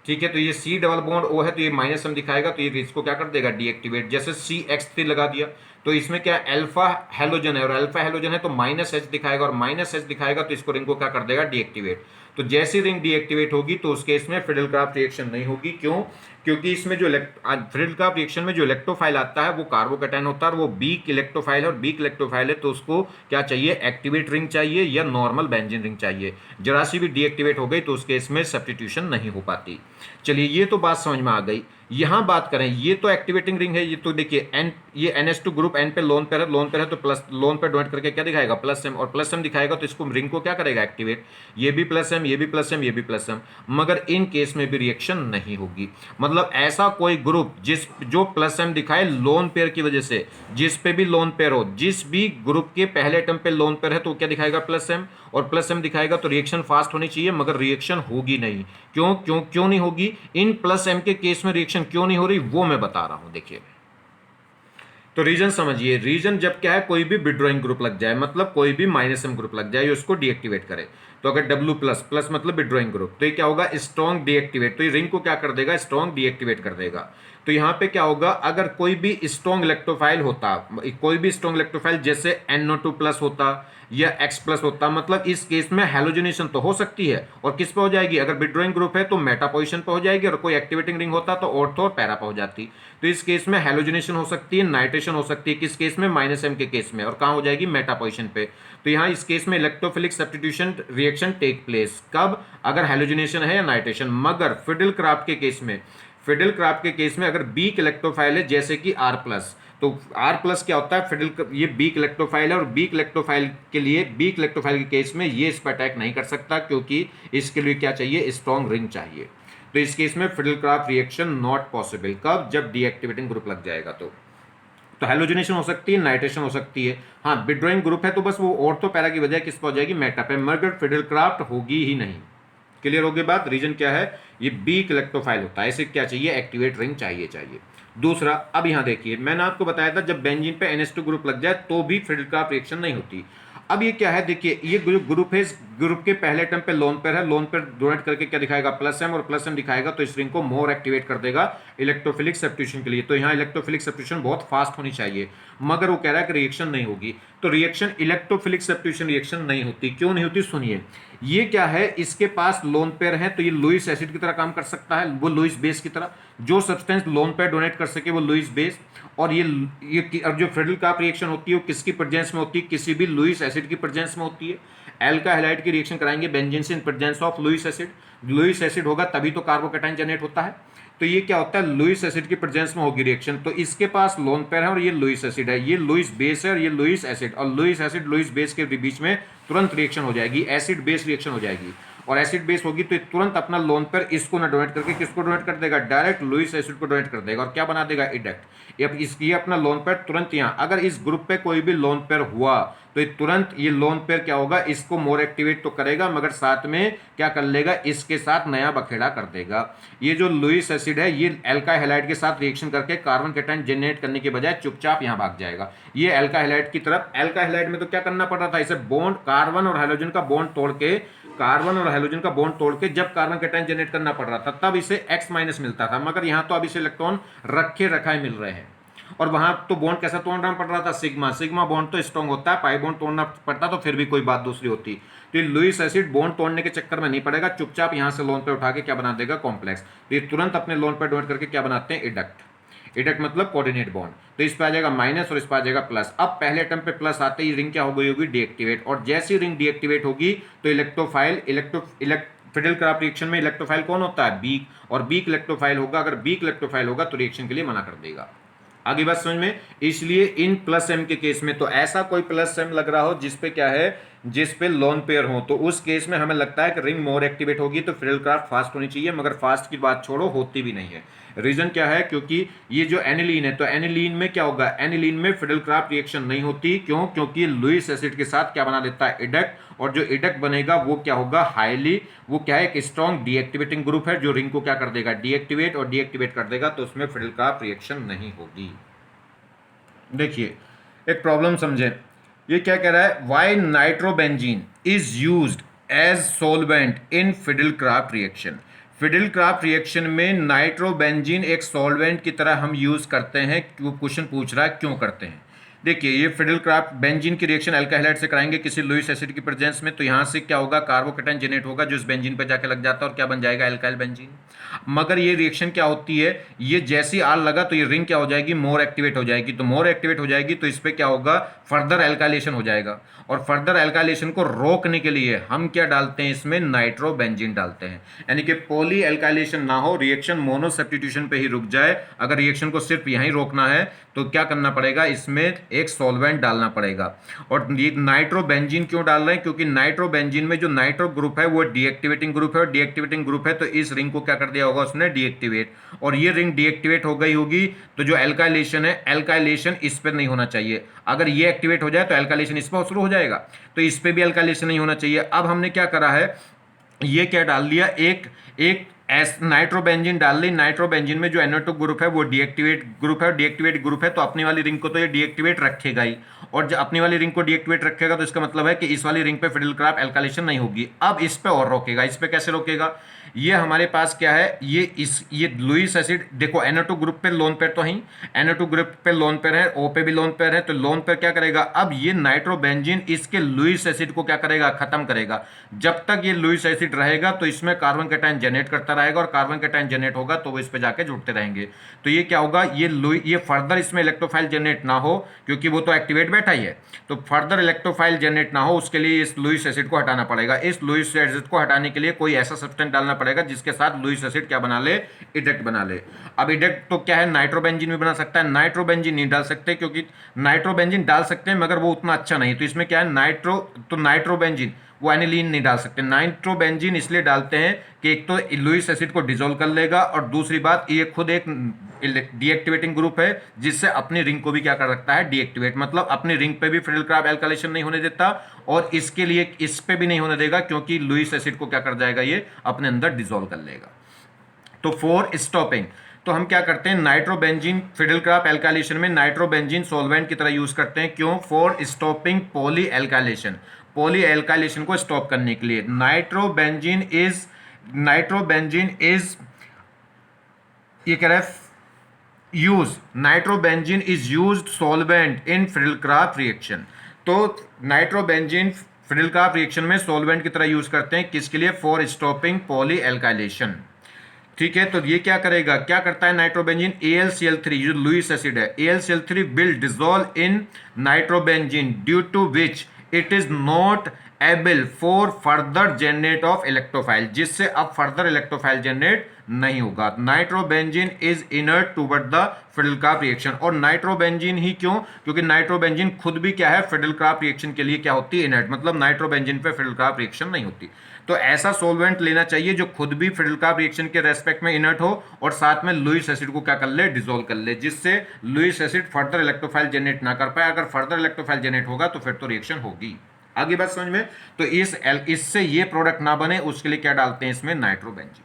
ठीक है, तो ये C डबल बॉन्ड O है तो ये -M दिखाएगा, तो ये इसको क्या कर देगा, डीएक्टिवेट। जैसे CH3 लगा दिया तो इसमें क्या अल्फा हेलोजन है, और अल्फा हेलोजन है तो -H दिखाएगा, और -H दिखाएगा तो इसको रिंग को क्या कर देगा, डीएक्टिवेट। तो जैसी रिंग डीएक्टिवेट होगी तो उस केस में फिडेलक्राफ्ट रिएक्शन नहीं होगी। क्यों? क्योंकि इसमें जो फिडेलक्राफ्ट रिएक्शन में जो इलेक्ट्रोफाइल आता है वो कार्बोकैटायन होता है, और वो वीक इलेक्ट्रोफाइल है, और वीक इलेक्ट्रोफाइल है तो उसको क्या चाहिए, एक्टिवेट रिंग चाहिए या नॉर्मल बेंजीन रिंग चाहिए। जरा सी भी डीएक्टिवेट हो गई तो उस केस में सब्स्टिट्यूशन नहीं हो पाती। चलिए ये तो बात समझ में आ गई। यहां बात करें, ये तो एक्टिवेटिंग रिंग है, ये तो देखिए N, ये NH2 ग्रुप N पे लोन पे है, लोन पे है तो प्लस, लोन पे डोनेट करके क्या दिखाएगा, +M, और +M दिखाएगा तो इसको रिंग को क्या करेगा, एक्टिवेट। ये भी +M, ये भी +M, ये भी +M, मगर इन केस में भी रिएक्शन नहीं होगी। मतलब ऐसा कोई ग्रुप जो +M दिखाए लोन पेयर की वजह से, जिस पे भी लोन पेयर हो, जिस भी ग्रुप के पहले एटम पे लोन पेयर है तो क्या दिखाएगा, +M, और +M दिखाएगा तो रिएक्शन फास्ट होनी चाहिए, मगर रिएक्शन होगी नहीं। क्यों नहीं होगी? इन +M के केस में रिएक्शन क्यों नहीं हो रही वो मैं बता रहा हूं। देखिए तो रीजन समझिए, रीजन जब क्या है, कोई भी विड्रॉइंग ग्रुप लग जाए, मतलब कोई भी -M ग्रुप लग जाए, उसको डीएक्टिवेट करे। तो अगर W++ मतलब विड्रॉइंग ग्रुप, तो ये क्या होगा, स्ट्रॉन्ग डीएक्टिवेट, तो ये रिंग को क्या कर देगा, स्ट्रॉन्ग डीएक्टिवेट कर देगा। तो यहां पे क्या होगा, अगर कोई भी स्ट्रॉन्ग इलेक्ट्रोफाइल होता, कोई भी स्ट्रॉन्ग इलेक्ट्रोफाइल जैसे NO2+ होता या X+ होता, मतलब इस केस में हैलोजिनेशन तो हो सकती है, और किस पे हो जाएगी, अगर विड्रॉइंग ग्रुप है तो मेटा पोजीशन पे हो जाएगी, और कोई एक्टिवेटिंग रिंग होता तो ऑर्थो और पैरा पे हो जाती। तो इस केस में हैलोजिनेशन हो सकती है, नाइट्रेशन हो सकती है, किस केस में, -M के केस में, और कहां हो जाएगी, मेटा पोजीशन पे। तो यहां इस केस में electrophilic substitution reaction take place कब, अगर हैलोजिनेशन है या नाइट्रेशन। मगर फिडेलक्राफ्ट के केस में अगर बीक इलेक्ट्रोफाइल है जैसे कि R+, तो R+ क्या होता है, ये बीक इलेक्ट्रोफाइल है, और बीक इलेक्ट्रोफाइल के लिए, बीक इलेक्ट्रोफाइल के केस में ये इस पर अटैक नहीं कर सकता, क्योंकि इसके लिए क्या चाहिए, स्ट्रॉन्ग रिंग चाहिए। तो इस केस में फिडेलक्राफ्ट रिएक्शन नॉट पॉसिबल। कब, जब डीएक्टिवेटिंग ग्रुप लग जाएगा। तो हैलोजिनेशन हो सकती है, नाइट्रेशन हो सकती है। हाँ, विड्रॉइंग ग्रुप है तो बस वो ऑर्थो पैरा की वजह किस पर हो जाएगी, मेटा पे, मगर फिडेलक्राफ्ट होगी ही नहीं। क्लियर हो गई बात। रीजन क्या है, ये बीक इलेक्ट्रोफाइल होता है, इसे क्या चाहिए, एक्टिवेट रिंग चाहिए। दूसरा, अब यहां देखिए, मैंने आपको बताया था जब बेंजीन पे NH2 ग्रुप लग जाए तो भी फिडेलक्राफ्ट रिएक्शन नहीं होती। अब ये क्या है, देखिए ये ग्रुप है, इस ग्रुप के पहले एटम पे लोन पेयर है, लोन पेयर डोनेट करके क्या दिखाएगा, +M, और +M दिखाएगा तो इस रिंग को मोर एक्टिवेट कर देगा इलेक्ट्रोफिलिक सब्स्टिट्यूशन के लिए। तो यहाँ इलेक्ट्रोफिलिक सब्स्टिट्यूशन बहुत फास्ट होनी चाहिए, मगर वो कह रहा है कि रिएक्शन नहीं होगी। तो रिएक्शन, इलेक्ट्रोफिलिक सब्स्टिट्यूशन रिएक्शन नहीं होती। क्यों नहीं होती, सुनिए। ये क्या है, इसके पास लोन पेयर है तो ये लुईस एसिड की तरह काम कर सकता है, वो लुईस बेस की तरह, जो सब्सटेंस लोन पेयर डोनेट कर सके वो लुईस बेस। और ये और जो फिडेलक्राफ्ट रिएक्शन होती है वो किसकी प्रेजेंस में होती है, किसी भी लुईस एसिड की प्रेजेंस में होती है। एल्का हैलाइड की रिएक्शन कराएंगे बेंजीन से in presence of Lewis acid. Lewis acid होगा तभी तो कार्बोकैटायन जनरेट होता है। तो ये क्या होता है, लुईस एसिड की प्रेजेंस में होगी रिएक्शन। तो इसके पास लोन पेयर है और ये लुईस एसिड है, ये लुईस बेस है और ये लुईस एसिड, और लुईस एसिड लुईस बेस के बीच में तुरंत रिएक्शन हो जाएगी, एसिड बेस रिएक्शन हो जाएगी। और एसिड बेस होगी तो तुरंत अपना लोन पेयर इसको ना डोनेट करके किसको डोनेट कर देगा, डायरेक्ट लुईस एसिड को डोनेट कर देगा, और क्या बना देगा, इडक्ट। ये अपना लोन पेयर तुरंत यहाँ, अगर इस ग्रुप पे कोई भी लोन पेयर हुआ तो तुरंत ये लोन पेयर क्या होगा, इसको मोर एक्टिवेट तो करेगा, मगर साथ में क्या कर लेगा, इसके साथ नया बखेड़ा कर देगा। ये जो लुईस एसिड है ये एल्काइल हैलाइड के साथ रिएक्शन करके कार्बन कैटायन जनरेट करने के बजाय चुपचाप यहाँ भाग जाएगा, ये एल्काइल हैलाइड की तरफ। एल्काइल हैलाइड में तो क्या करना पड़ रहा था, इसे बॉन्ड, कार्बन और हाइड्रोजन का बॉन्ड तोड़ के, जब कार्बन कैटायन जनरेट करना पड़ रहा था तब इसे X- मिलता था, मगर यहाँ तो अब इसे इलेक्ट्रॉन रखे रखाए मिल रहे हैं। और वहां तो बॉन्ड कैसा तोड़ना पड़ रहा था, सिग्मा बॉन्ड तो स्ट्रॉन्ग होता है, पाई बॉन्ड तोड़ना पड़ता तो फिर भी कोई बात दूसरी होती। तो ये लुईस एसिड बॉन्ड तोड़ने के चक्कर में नहीं पड़ेगा, चुपचाप यहां से लोन पे उठा के क्या बना देगा, कॉम्प्लेक्स। तो ये तुरंत अपने लोन पे डोनेट करके क्या बनाते हैं, इडक्ट। इडक्ट मतलब कोऑर्डिनेट बॉन्ड, तो इस पे आ जाएगा माइनस और इस पे आ जाएगा प्लस। अब पहले एटम पे प्लस आते ही रिंग क्या हो गई होगी, डीएक्टिवेट, और जैसी रिंग डीएक्टिवेट होगी तो इलेक्ट्रोफाइल फिडेल-क्राफ्ट रिएक्शन में इलेक्ट्रोफाइल कौन होता है, वीक, और वीक इलेक्ट्रोफाइल होगा, अगर वीक इलेक्ट्रोफाइल होगा तो रिएक्शन के लिए मना कर देगा। आगे बात समझ में। इसलिए इन प्लस एम के केस में तो ऐसा कोई प्लस एम लग रहा हो जिसपे क्या है, जिस पे लोन पेयर हो, तो उस केस में हमें लगता है कि रिंग मोर एक्टिवेट होगी, तो फिडेल-क्राफ्ट फास्ट होनी चाहिए, मगर फास्ट की बात छोड़ो, होती भी नहीं है। रीजन क्या है, क्योंकि ये जो एनिलीन है, तो एनिलीन में क्या होगा, एनिलीन में फिडेल-क्राफ्ट रिएक्शन नहीं होती। क्यों, क्योंकि लुईस एसिड के साथ क्या बना देता है, इडक्ट, और जो इडक्ट बनेगा वो क्या होगा, हाईली, वो क्या है, एक स्ट्रॉन्ग डीएक्टिवेटिंग ग्रुप है जो रिंग को क्या कर देगा, डीएक्टिवेट, और डीएक्टिवेट कर देगा, तो उसमें फिडेल-क्राफ्ट रिएक्शन नहीं होगी। देखिए एक प्रॉब्लम समझे, ये क्या कह रहा है, why nitrobenzene is used as solvent in Friedel Crafts reaction. Friedel Crafts reaction में नाइट्रोबेंजीन एक सॉल्वेंट की तरह हम यूज करते हैं, क्वेश्चन पूछ रहा है क्यों करते हैं। देखिए ये फिडेल-क्राफ्ट बेंजीन की रिएक्शन अल्काइल हैलाइड से कराएंगे किसी लुईस एसिड की प्रेजेंस में, तो यहाँ से क्या होगा, कार्बोकेटायन जनरेट होगा जो इस बेंजीन पे जाके लग जाता है और क्या बन जाएगा, अल्काइल बेंजीन। मगर ये रिएक्शन क्या होती है, ये जैसी आर लगा तो ये रिंग क्या हो जाएगी, मोर एक्टिवेट हो जाएगी, तो मोर एक्टिवेट हो जाएगी तो इस पर क्या होगा, फर्दर एल्काइलेशन हो जाएगा, और फर्दर एल्काइलेशन को रोकने के लिए हम क्या डालते हैं, इसमें नाइट्रोबेंजीन डालते हैं, यानी कि पॉली एल्काइलेशन ना हो, रिएक्शन मोनो सब्स्टिट्यूशन पे ही रुक जाए। अगर रिएक्शन को सिर्फ यहीं रोकना है तो क्या करना पड़ेगा, इसमें एक सॉल्वेंट डालना पड़ेगा। और ये नाइट्रोबेंजीन क्यों डाल रहे हैं, क्योंकि नाइट्रोबेंजीन में जो नाइट्रो ग्रुप है वो डीएक्टिवेटिंग ग्रुप है, और डीएक्टिवेटिंग ग्रुप है तो इस रिंग को क्या कर दिया होगा उसने, डीएक्टिवेट, और ये रिंग डीएक्टिवेट हो गई होगी तो जो एल्काइलेशन है, एल्काइलेशन इस पर नहीं होना चाहिए। अगर ये एक्टिवेट हो जाए तो एल्काइलेशन इस पर शुरू हो जाएगा, तो इस पर भी एल्काइलेशन नहीं होना चाहिए। अब हमने क्या करा है, ये क्या डाल दिया, एक नाइट्रोबेंजीन डाल ली। नाइट्रोबेंजीन में जो NO2 ग्रुप है वो डीएक्टिवेट ग्रुप है, डीएक्टिवेट ग्रुप है तो अपनी वाली रिंग को तो ये डीएक्टिवेट रखेगा ही, और जब अपनी वाली रिंग को डीएक्टिवेट रखेगा तो इसका मतलब है कि इस वाली रिंग पे फिडेल-क्राफ्ट एल्काइलेशन नहीं होगी। अब इस पे और रोकेगा, इस पे कैसे रोकेगा, ये हमारे पास क्या है, ये लुईस एसिड, देखो NO2 ग्रुप पे लोन पेयर तो ही, NO2 ग्रुप पे लोन पेयर है, O पे भी लोन पेयर है, तो लोन पेयर क्या करेगा, अब ये नाइट्रोबेंजीन इसके लुईस एसिड को क्या करेगा, खत्म करेगा। जब तक ये लुईस एसिड रहेगा तो इसमें कार्बन कैटायन जनरेट करता रहेगा, और कार्बन कैटायन जनरेट होगा तो वो इस पे जाके जुड़ते रहेंगे, तो ये क्या होगा, ये फर्दर इसमें इलेक्ट्रोफाइल जनरेट ना हो, क्योंकि वो तो एक्टिवेट बैठा ही है, तो फर्दर इलेक्ट्रोफाइल जनरेट ना हो उसके लिए इस लुईस एसिड को हटाना पड़ेगा। इस लुईस एसिड को हटाने के लिए कोई ऐसा सब्सटेंस डालना पड़ेगा जिसके साथ लुईस एसिड क्या बना ले, इडक्ट बना ले। अब इडक्ट तो क्या है, नाइट्रोबेंजीन भी बना सकता है, नाइट्रोबेंजीन नहीं डाल सकते, क्योंकि नाइट्रोबेंजीन डाल सकते हैं मगर वो उतना अच्छा नहीं, तो इसमें क्या है, नाइट्रोबेंजीन वो एनिलीन नहीं डाल सकते। नाइट्रोबेंजीन इसलिए डालते हैं कि एक तो लुईस एसिड को डिसॉल्व कर लेगा, और दूसरी बात ये खुद एक डीएक्टिवेटिंग ग्रुप है जिससे अपनी रिंग को भी क्या कर रखता है, डीएक्टिवेट, मतलब अपनी रिंग पे भी फिडेल-क्राफ्ट एल्काइलेशन नहीं होने देता, और इसके लिए इस पे भी नहीं होने देगा, क्योंकि लुईस एसिड को क्या कर जाएगा, ये अपने अंदर डिसॉल्व कर लेगा। तो फॉर स्टॉपिंग, तो हम क्या करते हैं, नाइट्रोबेंजीन फिडेल-क्राफ्ट एल्काइलेशन में नाइट्रोबेंजीन सॉल्वेंट की तरह यूज करते हैं। क्यों, for stopping poly alkylation, poly alkylation को स्टॉप करने के लिए। नाइट्रोबेंजीन इज ये कह रहा है use, nitrobenzene is used solvent in Friedel Crafts reaction, तो नाइट्रोबेंजीन फिडेल-क्राफ्ट रिएक्शन में सॉल्वेंट की तरह यूज करते हैं, किसके लिए, फॉर स्टॉपिंग पॉली एल्काइलेशन। ठीक है, तो ये क्या करेगा, क्या करता है नाइट्रोबेंजीन, AlCl3 जो लुईस एसिड है, AlCl3 will dissolve in nitrobenzene due to which it is not able for further generate of electrophile, जिससे अब फर्दर इलेक्ट्रोफाइल जनरेट नहीं होगा। Nitrobenzene is inert toward the Friedel Crafts reaction, और nitrobenzene ही क्यों, क्योंकि नाइट्रोबेंजीन खुद भी क्या है, फिडेल-क्राफ्ट रिएक्शन के लिए क्या होती है, इनर्ट, मतलब नाइट्रोबेंजीन पे फिडेल-क्राफ्ट रिएक्शन नहीं होती। तो ऐसा सॉल्वेंट लेना चाहिए जो खुद भी फिडेल-क्राफ्ट रिएक्शन के रेस्पेक्ट में इनर्ट हो, और साथ में लुईस एसिड को क्या कर ले, डिसॉल्व कर ले, जिससे Lewis acid further electrophile generate ना कर पाए। अगर फर्दर इलेक्ट्रोफाइल जनरेट होगा तो फिर तो रिएक्शन होगी। आगे बात समझ में, तो इससे ये प्रोडक्ट ना बने उसके लिए क्या डालते हैं इसमें, नाइट्रोबेंजीन।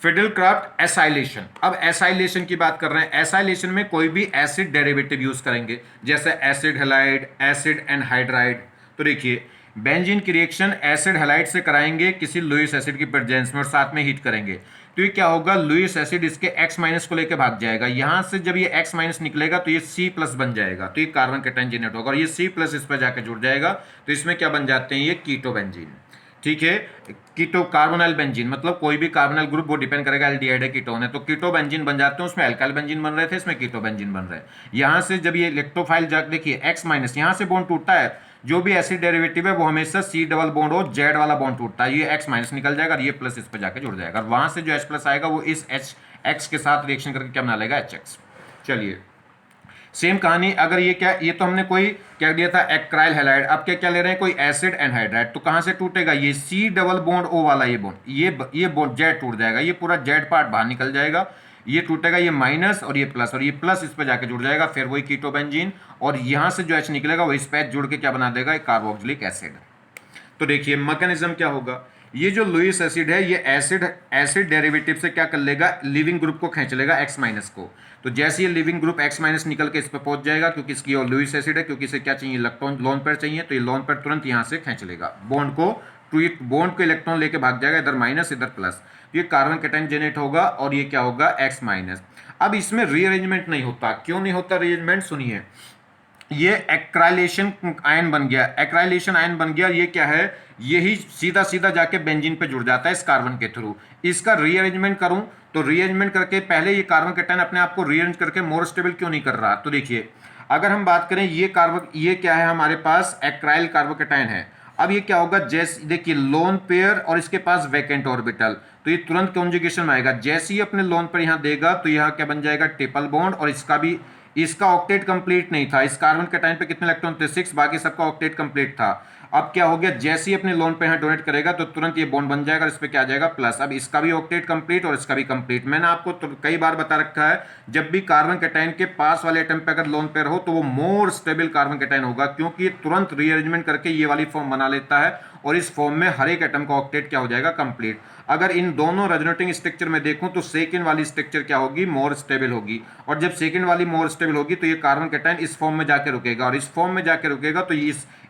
फिडेल-क्राफ्ट एसाइलेशन, अब एसाइलेशन की बात कर रहे हैं। एसाइलेशन में कोई भी एसिड डेरिवेटिव यूज करेंगे, जैसे एसिड हैलाइड, एसिड एनहाइड्राइड। तो देखिए बेंजीन की रिएक्शन एसिड हैलाइड से कराएंगे किसी लुईस एसिड की प्रेजेंस में, और साथ में हीट करेंगे, तो ये क्या होगा, लुईस एसिड इसके X माइनस को लेकर भाग जाएगा, यहां से जब ये X माइनस निकलेगा तो ये C प्लस बन जाएगा, तो ये कार्बन कैटायन जनरेट होगा, और ये C प्लस इस पर जाकर जुड़ जाएगा, तो इसमें क्या बन जाते हैं, ये कीटो बेंजीन। ठीक है। कीटो कार्बोनाइल बेंजीन मतलब कोई भी कार्बोनाइल ग्रुप वो डिपेंड करेगा एल्डिहाइड है कीटोन है, तो कीटो बेंजीन बन जाते हैं, उसमें एल्काइल बेंजीन बन रहे थे, इसमें कीटो बेंजीन बन रहे हैं। यहां से जब ये इलेक्ट्रोफाइल जाके देखिए एक्स माइनस, यहां से बॉन्ड टूटता है, जो भी एसिड डेरिवेटिव है वो हमेशा सी डबल बॉन्ड हो, जेड वाला बॉन्ड टूटता है, ये एक्स माइनस निकल जाएगा और ये प्लस इस पर जाके जुड़ जाएगा, वहां से जो एच प्लस आएगा वो इस एच एक्स के साथ रिएक्शन करके क्या बना लेगा, एच एक्स। चलिए सेम कहानी, अगर ये क्या, ये तो हमने कोई क्या दिया था एक्राइल हैलाइड, अब क्या क्या ले रहे हैं, कोई एसिड एनहाइड्राइड, तो कहां से टूटेगा, ये सी डबल बॉन्ड ओ वाला ये बॉन्ड, ये बॉन्ड जेड टूट जाएगा, ये पूरा जेड पार्ट बाहर निकल जाएगा, ये टूटेगा, ये माइनस और ये प्लस इस पर जाके जुड़ जाएगा, फिर वही कीटोबेंजीन, और यहां से जो एच निकलेगा वो इस पे जुड़ के क्या बना देगा, एक कार्बोक्सिलिक एसिड। तो देखिए मैकेनिज्म क्या होगा, ये जो लुईस एसिड है ये एसिड डेरिवेटिव से क्या कर लेगा, लिविंग ग्रुप को खींच लेगा एक्स माइनस को, तो जैसे ये लिविंग ग्रुप एक्स माइनस निकल के इस पर पहुंच जाएगा, क्योंकि इसकी और लुईस एसिड है, क्योंकि इसे क्या चाहिए, इलेक्ट्रॉन लोन पेयर चाहिए, तो ये लोन पेयर तुरंत यहां से खींच लेगा बॉन्ड को, बॉन्ड को इलेक्ट्रॉन लेके भाग जाएगा, इधर माइनस इधर प्लस, ये कार्बन कैटायन जनरेट होगा और ये क्या होगा, एक्स माइनस। अब इसमें रीअरेंजमेंट नहीं होता, क्यों नहीं होता रीअरेंजमेंट, सुनिए, ये एक्राइलेशन आयन बन गया, एक्राइलेशन आयन बन गया, ये क्या है, यही सीधा सीधा जाके बेंजीन पे जुड़ जाता है इस कार्बन के थ्रू। इसका रीअरेंजमेंट करूं तो रीअरेंजमेंट करके पहले ये कार्बन कैटायन अपने आप को रीअरेंज करके मोर स्टेबल क्यों नहीं कर रहा, तो देखिए अगर हम बात करें ये कार्बन, ये क्या है हमारे पास एक्राइल कार्बोकैटायन है, अब ये क्या होगा, जैसे देखिए लोन पेयर और इसके पास वैकेंट ऑर्बिटल, तो ये तुरंत कॉन्जुगेशन में आएगा, जैसे ही अपने लोन पर यहां देगा तो यहां क्या बन जाएगा, ट्रिपल बॉन्ड, और इसका भी, इसका ऑक्टेट कंप्लीट नहीं था, इस कार्बन कैटायन पे कितने इलेक्ट्रॉन थे, 6, बाकी सबका ऑक्टेट कंप्लीट था। अब क्या हो गया, जैसे ही अपने लोन पे यहां डोनेट करेगा तो तुरंत ये बॉन्ड बन जाएगा, इस पे क्या आ जाएगा, प्लस, अब इसका भी ऑक्टेट कंप्लीट और इसका भी कंप्लीट। मैंने आपको कई बार बता रखा है, जब भी कार्बन कैटायन के पास वाले एटम पे अगर लोन पेयर हो तो वो मोर स्टेबल कार्बन कैटायन होगा, क्योंकि तुरंत रीअरेंजमेंट करके ये वाली फॉर्म बना लेता है, और इस फॉर्म में हर एक एटम का ऑक्टेट क्या हो जाएगा, कंप्लीट। अगर इन दोनों रेजोनेटिंग स्ट्रक्चर में देखूं तो सेकंड वाली स्ट्रक्चर क्या होगी, मोर स्टेबल होगी, और जब सेकंड वाली मोर स्टेबल होगी तो ये कार्बन कैटायन इस फॉर्म में जाके रुकेगा, और इस फॉर्म में जाके रुकेगा तो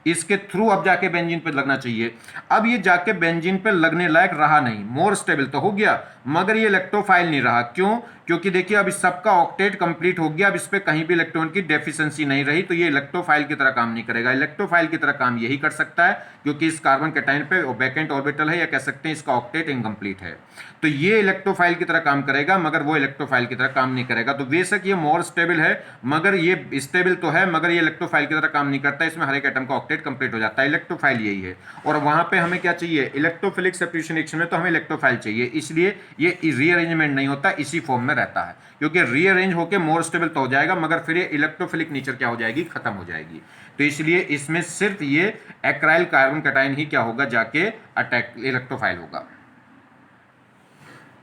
इसके थ्रू अब जाके बेंजीन पे लगना चाहिए। अब ये जाके बेंजीन पे लगने लायक रहा नहीं, मोर स्टेबल तो हो गया मगर ये इलेक्ट्रोफाइल नहीं रहा, क्यों, क्योंकि देखिए अब इस सबका ऑक्टेट कंप्लीट हो गया, अब इस पे कहीं भी इलेक्ट्रॉन की डेफिशिएंसी नहीं रही, तो ये इलेक्ट्रोफाइल की तरह काम नहीं करेगा। इलेक्ट्रोफाइल की तरह काम यही कर सकता है क्योंकि इस कार्बन कैटायन पे वैकेंट ऑर्बिटल है, या कह सकते हैं इसका ऑक्टेट इनकम्प्लीट है, तो ये इलेक्ट्रोफाइल की तरह काम करेगा मगर वो इलेक्ट्रोफाइल की तरह काम नहीं करेगा। तो बेशक ये मोर स्टेबल है मगर ये स्टेबल तो है मगर ये इलेक्ट्रोफाइल की तरह काम नहीं करता, इसमें हर एक एटम का ऑक्टेट कंप्लीट हो जाता है, इलेक्ट्रोफाइल यही है। और वहां पे हमें क्या चाहिए, इलेक्ट्रोफिलिक सब्स्टिट्यूशन रिएक्शन में तो हमें इलेक्ट्रोफाइल चाहिए, इसलिए ये रीअरेंजमेंट नहीं होता, इसी फॉर्म में रहता है, क्योंकि रीअरेंज होकर मोर स्टेबल तो हो जाएगा मगर फिर ये इलेक्ट्रोफिलिक नेचर क्या हो जाएगी, खत्म हो जाएगी। तो इसलिए इसमें सिर्फ ये एक्राइल कार्बन कैटायन ही क्या होगा, जाके अटैक इलेक्ट्रोफाइल होगा।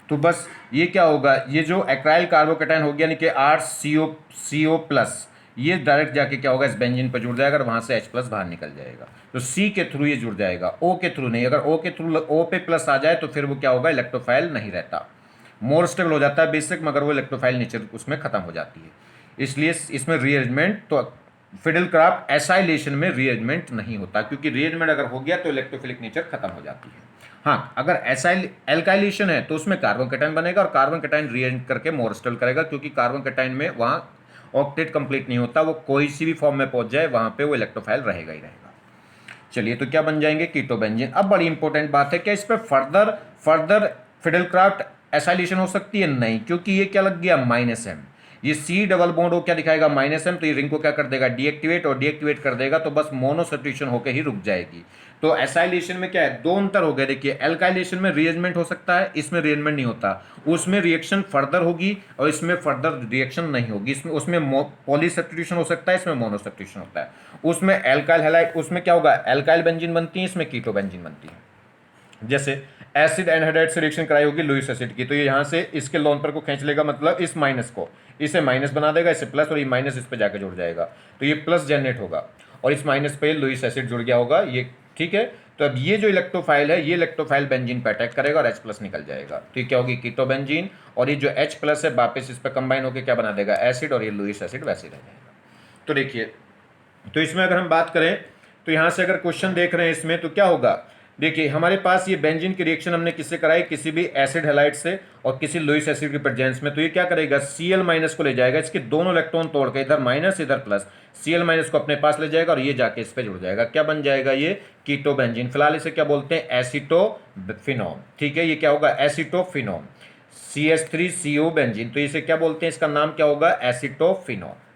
तो बस ये क्या होगा, ये जो एक्राइल कार्बोकैटायन हो गया यानी कि RCO प्लस, ये डायरेक्ट जाके क्या होगा, इस बेंजीन पर जुड़ जाएगा और वहां से H प्लस बाहर निकल जाएगा, तो C के थ्रू ये जुड़ जाएगा, O के थ्रू नहीं। अगर O के थ्रू O पे प्लस आ जाए तो फिर वो क्या होगा, इलेक्ट्रोफाइल नहीं रहता, मोर स्टेबल हो जाता है बेसिक, मगर वो इलेक्ट्रोफाइल नेचर उसमें खत्म हो जाती है। इसलिए इसमें रीअरेंजमेंट, तो फिडेलक्राफ्ट एसाइलेशन में रीअरेंजमेंट नहीं होता, क्योंकि रीअरेंजमेंट अगर हो गया तो इलेक्ट्रोफिलिक नेचर खत्म हो जाती है। हाँ, अगर एसाइल एल्काइलेशन है तो उसमें कार्बन कैटायन बनेगा और कार्बन कैटायन रीअरेंज करके मोर स्टेबल करेगा, क्योंकि कार्बन कैटायन में वहां ऑक्टेट कंप्लीट नहीं होता, वो कोई सी भी फॉर्म में पहुंच जाए वहां पे वो इलेक्ट्रोफाइल रहेगा ही रहेगा। चलिए तो क्या बन जाएंगे, कीटोबेंजीन। अब बड़ी इंपॉर्टेंट बात है, क्या इस पर फर्दर फिडेलक्राफ्ट एसाइलेशन हो सकती है, नहीं, क्योंकि ये क्या लग गया, -M, ये C डबल बॉन्ड हो क्या दिखाएगा, -M, तो ये रिंग को क्या कर देगा, डीएक्टिवेट, और डीएक्टिवेट कर देगा तो बस मोनो सब्स्टिट्यूशन होकर ही रुक जाएगी। तो एसाइलेशन में क्या है, दो अंतर हो गए, देखिए एल्काइलेशन में रीअरेंजमेंट हो सकता है, इसमें रीअरेंजमेंट नहीं होता, उसमें रिएक्शन फर्दर होगी और इसमें फर्दर रिएक्शन नहीं होगी, उसमें पॉली सब्स्टिट्यूशन हो सकता है, इसमें मोनो सब्स्टिट्यूशन होता है। उसमें एल्काइल हैलाइड, उसमें क्या होगा, एल्काइल बेंजीन बनती है, इसमें कीटो बेंजीन बनती है। जैसे एसिड एनहाइड्राइड से रिएक्शन कराई होगी लुईस एसिड की, तो ये यहाँ से इसके लोन पर को खींच लेगा, मतलब इस माइनस को, इसे माइनस बना देगा, इसे प्लस, और ये माइनस इस पे जाकर जुड़ जाएगा, तो ये प्लस जनरेट होगा और इस माइनस पे लुईस एसिड जुड़ गया होगा, ये ठीक है। तो अब ये जो इलेक्ट्रोफाइल है, ये इलेक्ट्रोफाइल बेंजीन पे अटैक करेगा और H प्लस निकल जाएगा, तो ये क्या होगी, कीटोबेंजीन, और ये जो H प्लस है वापस इस पर कंबाइन होकर क्या बना देगा, एसिड, और ये लुईस एसिड वैसे रह जाएगा। तो देखिए, तो इसमें अगर हम बात करें तो यहाँ से अगर क्वेश्चन देख रहे हैं इसमें, तो क्या होगा, देखिए हमारे पास ये बेंजीन की रिएक्शन हमने किससे कराई, किसी भी एसिड हैलाइड से और किसी लुईस एसिड के प्रेजेंस में। तो ये क्या करेगा, Cl माइनस को ले जाएगा, इसके दोनों इलेक्ट्रॉन तोड़ के, इधर माइनस इधर प्लस, Cl माइनस को अपने पास ले जाएगा और ये जाके इस पे जुड़ जाएगा। क्या बन जाएगा, ये कीटो बेंजीन। फिलहाल इसे क्या बोलते हैं, एसिटोफिनोन। ठीक है, ये क्या होगा, एसिटोफिनोन, CH3CO बेंजीन। तो इसे क्या बोलते हैं, इसका नाम क्या होगा, एसिटोफिनोन।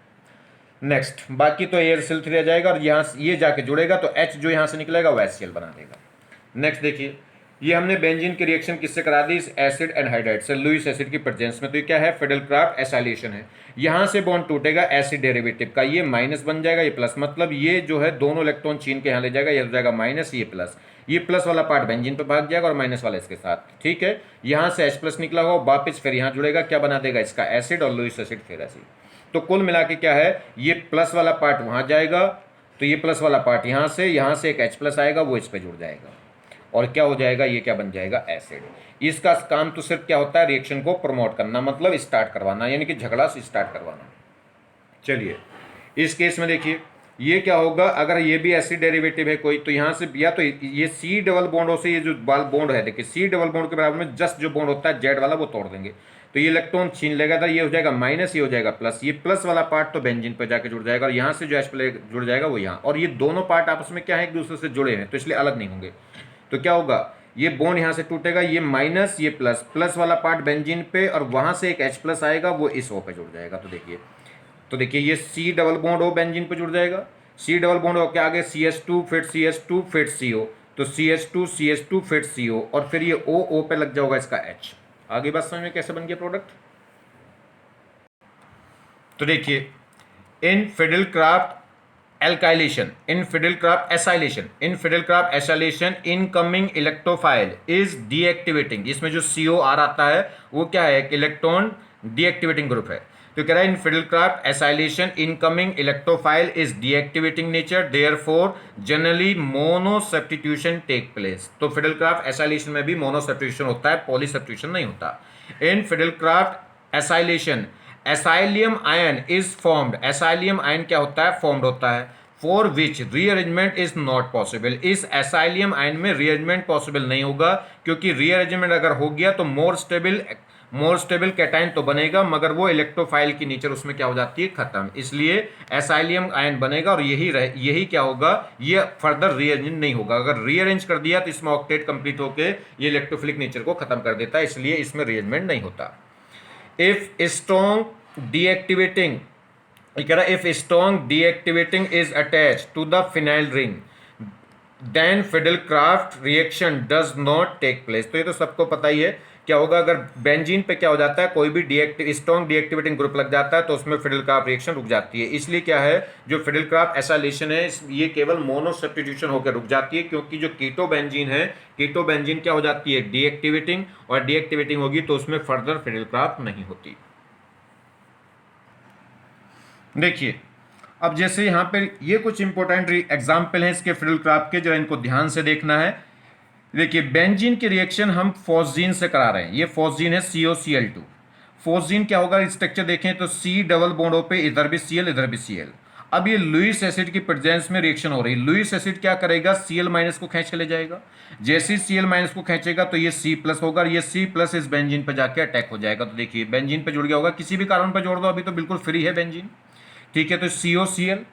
नेक्स्ट, बाकी तो AirCl3 रह जाएगा और यहाँ ये जाके जुड़ेगा तो H जो यहाँ से निकलेगा वो HCl बना देगा। नेक्स्ट देखिए, ये हमने बेंजीन की रिएक्शन किससे करा दी, इस एसिड एनहाइड्राइड से, लुईस एसिड की प्रेजेंस में। तो ये क्या है, फिडेलक्राफ्ट एसाइलेशन है। यहाँ से बॉन्ड टूटेगा एसिड डेरिवेटिव का, ये माइनस बन जाएगा, ये प्लस, मतलब ये जो है दोनों इलेक्ट्रॉन छीन के यहाँ ले जाएगा, ये हो जाएगा माइनस, ये प्लस, ये प्लस वाला पार्ट बेंजीन पे भाग जाएगा और माइनस वाला इसके साथ। ठीक है, यहाँ से H प्लस निकला होगा, वापस फिर यहाँ जुड़ेगा, क्या बना देगा, इसका एसिड, और लुईस एसिड फिर एसिड। तो कुल मिला के क्या है, ये प्लस वाला पार्ट वहाँ जाएगा, तो ये प्लस वाला पार्ट यहाँ से एक H प्लस आएगा, वो इस पे जुड़ जाएगा और क्या हो जाएगा, ये क्या बन जाएगा, एसिड। इसका काम तो सिर्फ क्या होता है, रिएक्शन को प्रमोट करना, मतलब स्टार्ट करवाना, यानी कि झगड़ा से स्टार्ट करवाना। चलिए इस केस में देखिए ये क्या होगा, अगर ये भी एसिड डेरिवेटिव है कोई, तो यहाँ से या तो ये C डबल बॉन्ड से, ये जो बॉन्ड है देखिए C डबल बॉन्ड के बराबर में जस्ट जो बॉन्ड होता है Z वाला, वो तोड़ देंगे, तो ये इलेक्ट्रॉन छीन लेगा था, ये हो जाएगा माइनस, ये हो जाएगा प्लस, ये प्लस वाला पार्ट तो बेंजीन पर जाके जुड़ जाएगा और यहाँ से जो H प्लस जुड़ जाएगा वो यहाँ, और ये दोनों पार्ट आपस में क्या है, एक दूसरे से जुड़े हैं, तो इसलिए अलग नहीं होंगे। तो क्या होगा, ये बॉन्ड यहाँ से टूटेगा, ये माइनस, ये प्लस, प्लस वाला पार्ट बेंजीन पे और वहाँ से एक H प्लस आएगा, वो इस O पे जुड़ जाएगा। तो देखिए ये C double bond O benzene पे जुड़ जाएगा, C डबल बॉन्ड हो के आगे CH2 फिर CH2 फिर CO, तो CH2 फिर CO और फिर ये O पे लग जाएगा इसका H। आगे बात समझ में कैसे बन गया प्रोडक्ट। तो देखिए in Friedel Crafts alkylation, in Friedel Crafts acylation, incoming electrophile is deactivating. इसमें जो COR आता है वो क्या है, एक इलेक्ट्रॉन डीएक्टिवेटिंग ग्रुप है। तो कह रहा है in Friedel Crafts acylation incoming electrophile is deactivating nature, therefore generally mono substitution take place. तो फिडेलक्राफ्ट एसाइलेशन में भी मोनो सब्स्टिट्यूशन होता है, पॉली सब्स्टिट्यूशन नहीं होता। In Friedel Crafts acylation acylium ion is formed, acylium ion क्या होता है, फॉर्म्ड होता है, for which rearrangement is not possible. इस एसाइलियम आयन में रीअरेंजमेंट पॉसिबल नहीं होगा, क्योंकि रीअरेंजमेंट अगर हो गया तो मोर स्टेबल कैटायन तो बनेगा, मगर वो इलेक्ट्रोफाइल की नेचर उसमें क्या हो जाती है, खत्म। इसलिए एसाइलियम आयन बनेगा और यही क्या होगा, ये फर्दर रीअरेंज नहीं होगा। अगर रीअरेंज कर दिया तो इसमें ऑक्टेट कंप्लीट होकर ये इलेक्ट्रोफिलिक नेचर को खत्म कर देता है, इसलिए इसमें रीअरेंजमेंट नहीं होता। If strong deactivating, if strong deactivating is attached to the phenyl ring, then Fidelcraft reaction does not take place। तो ये तो सबको पता ही है क्या होगा, अगर बेंजीन पे क्या हो जाता है, कोई भी स्ट्रॉन्ग डीएक्टिवेटिंग ग्रुप लग जाता है तो उसमें फिडेलक्राफ्ट रिएक्शन रुक जाती है। इसलिए क्या है, जो फिडेलक्राफ्ट एसाइलेशन है ये केवल मोनो सब्स्टिट्यूशन होकर रुक जाती है, क्योंकि जो कीटो बेंजीन है, कीटो बेंजीन क्या हो जाती है, डीएक्टिवेटिंग, और डीएक्टिवेटिंग होगी तो उसमें फर्दर फिडेलक्राफ्ट नहीं होती। देखिए अब जैसे यहाँ पे ये कुछ इंपॉर्टेंट एग्जाम्पल हैं इसके फिडेलक्राफ्ट के, जरा इनको ध्यान से देखना है। देखिए बेंजीन की रिएक्शन हम फॉस्जीन से करा रहे हैं, ये फॉस्जीन है COCl2। फॉस्जीन क्या होगा, स्ट्रक्चर देखें तो C डबल बॉन्डों पे इधर भी Cl इधर भी Cl। अब ये लुईस एसिड की प्रेजेंस में रिएक्शन हो रही है, लुईस एसिड क्या करेगा, Cl माइनस को खींच के ले जाएगा, जैसे ही Cl माइनस को खींचेगा तो ये C प्लस होगा, और ये C प्लस इस बेंजीन पे जाके अटैक हो जाएगा। तो देखिए बेंजीन पे जुड़ गया होगा, किसी भी कारण पर जोड़ दो, अभी तो बिल्कुल फ्री है बेंजीन। ठीक है, तो COCl।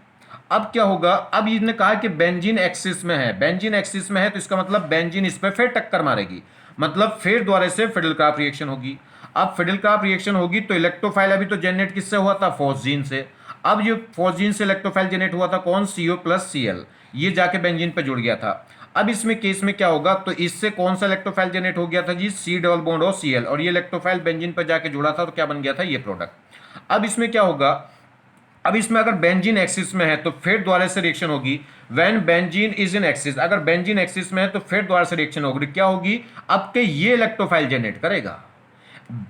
अब क्या होगा, अब इसने कहा कि बेंजीन एक्सिस में है, बेंजीन एक्सिस में है तो इसका मतलब बेंजीन इस पर फिर टक्कर मारेगी, मतलब फिर दोबारा से फिडेलक्राफ्ट रिएक्शन होगी। अब फिडेलक्राफ्ट रिएक्शन होगी तो इलेक्ट्रोफाइल अभी तो जनरेट किससे हुआ था, फॉस्जीन से। अब ये फॉस्जीन से इलेक्ट्रोफाइल जनरेट हुआ था कौन, CO प्लस Cl, ये जाके बेंजीन पे जुड़ गया था। अब इसमें केस में क्या होगा, तो इससे कौन सा इलेक्ट्रोफाइल जनरेट हो गया था जी, C डबल बॉन्ड और Cl, और ये इलेक्ट्रोफाइल बेंजीन पर जाके जुड़ा था तो क्या बन गया था, ये प्रोडक्ट। अब इसमें क्या होगा, अब इसमें अगर बेंजीन एक्सिस में है तो फिर दोबारा से रिएक्शन होगी, when benzene is in axis, अगर बेंजीन एक्सिस में है तो फिर दोबारा से रिएक्शन होगी, क्या होगी, अब के ये इलेक्ट्रोफाइल जनरेट करेगा,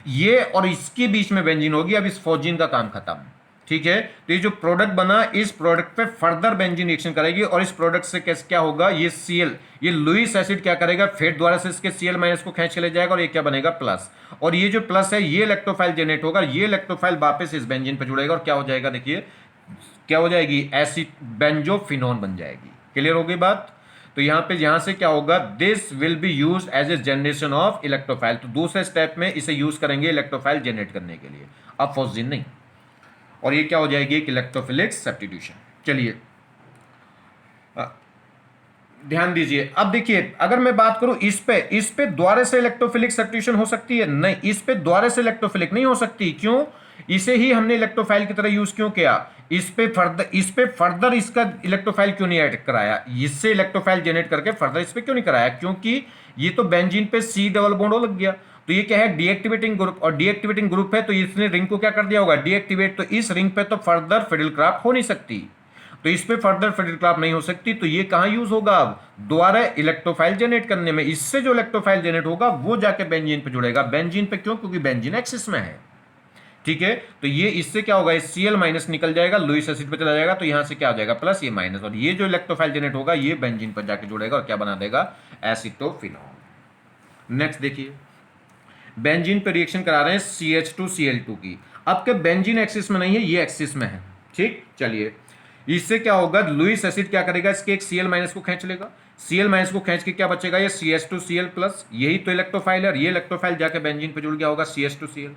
ये और इसके बीच में बेंजीन होगी, अब इस फॉस्जीन का काम खत्म। ठीक है, तो ये जो प्रोडक्ट बना, इस प्रोडक्ट पे फर्दर बेंजीन रिएक्शन करेगी और इस प्रोडक्ट से कैसे क्या होगा, ये Cl, ये लुईस एसिड क्या करेगा, फिर दोबारा से इसके Cl माइनस को खींच के ले जाएगा और ये क्या बनेगा, प्लस, और ये जो प्लस है ये इलेक्ट्रोफाइल जनरेट होगा, ये इलेक्ट्रोफाइल वापस इस बेंजीन पे जुड़ेगा और क्या हो जाएगा, देखिए क्या हो जाएगी, एसिड बेंजोफिनोन बन जाएगी। क्लियर हो गई बात। तो तो यहाँ से क्या होगा, this will be use as a generation of electrophile. तो दूसरे स्टेप में इसे यूज करेंगे इलेक्ट्रोफाइल जनरेट करने के लिए, अब फॉस्फेट नहीं। और ये क्या हो जाएगी, एक इलेक्ट्रोफिलिक सब्स्टिट्यूशन। चलिए ध्यान दीजिए, अब देखिए अगर मैं बात करूं इस पे द्वारा से इलेक्ट्रोफिलिक सब्स्टिट्यूशन हो सकती है, नहीं, इस पे द्वारा से इलेक्ट्रोफिलिक नहीं हो सकती। क्यों, इसे ही हमने इलेक्ट्रोफाइल की तरह यूज क्यों किया, इस पे फर्दर इसका इलेक्ट्रोफाइल क्यों नहीं ऐड कराया, इससे इलेक्ट्रोफाइल जनरेट करके फर्दर इस पे क्यों नहीं कराया, क्योंकि ये तो बेंजीन पे सी डबल बॉन्ड लग गया, तो ये क्या है, डीएक्टिवेटिंग ग्रुप, और डीएक्टिवेटिंग ग्रुप है तो इसने रिंग को क्या कर दिया होगा, डीएक्टिवेट। तो इस रिंग पे तो फर्दर फिडलक्राफ्ट हो नहीं सकती, तो इस पे फर्दर फिडलक्राफ्ट नहीं हो सकती, तो ये कहां यूज होगा, अब दोबारा इलेक्ट्रोफाइल जनरेट करने में। इससे जो इलेक्ट्रोफाइल जनरेट होगा वो जाके बेंजीन पे जुड़ेगा। बेंजीन पे क्यों, क्योंकि बेंजीन एक्सिस में है, ठीक है। तो ये इससे क्या होगा, Cl माइनस निकल जाएगा, लुईस एसिड पे चला जाएगा, तो यहां से क्या हो जाएगा, प्लस ये माइनस, और ये जो इलेक्ट्रोफाइल जनरेट होगा ये बेंजीन पर जाके जुड़ेगा और क्या बना देगा, एसीटोफिनॉल। नेक्स्ट देखिए, बेंजीन पे रिएक्शन करा रहे हैं CH2Cl2 की। अब के बेंजीन एक्सिस में नहीं है, ये एक्सिस में है, ठीक। चलिए इससे क्या होगा, लुईस एसिड क्या करेगा, इसके एक Cl माइनस को खींच लेगा, Cl माइनस को खींच के क्या बचेगा, ये CH2Cl प्लस, यही तो इलेक्ट्रोफाइल है, ये इलेक्ट्रोफाइल जाके बेंजीन पे जुड़ गया होगा CH2Cl।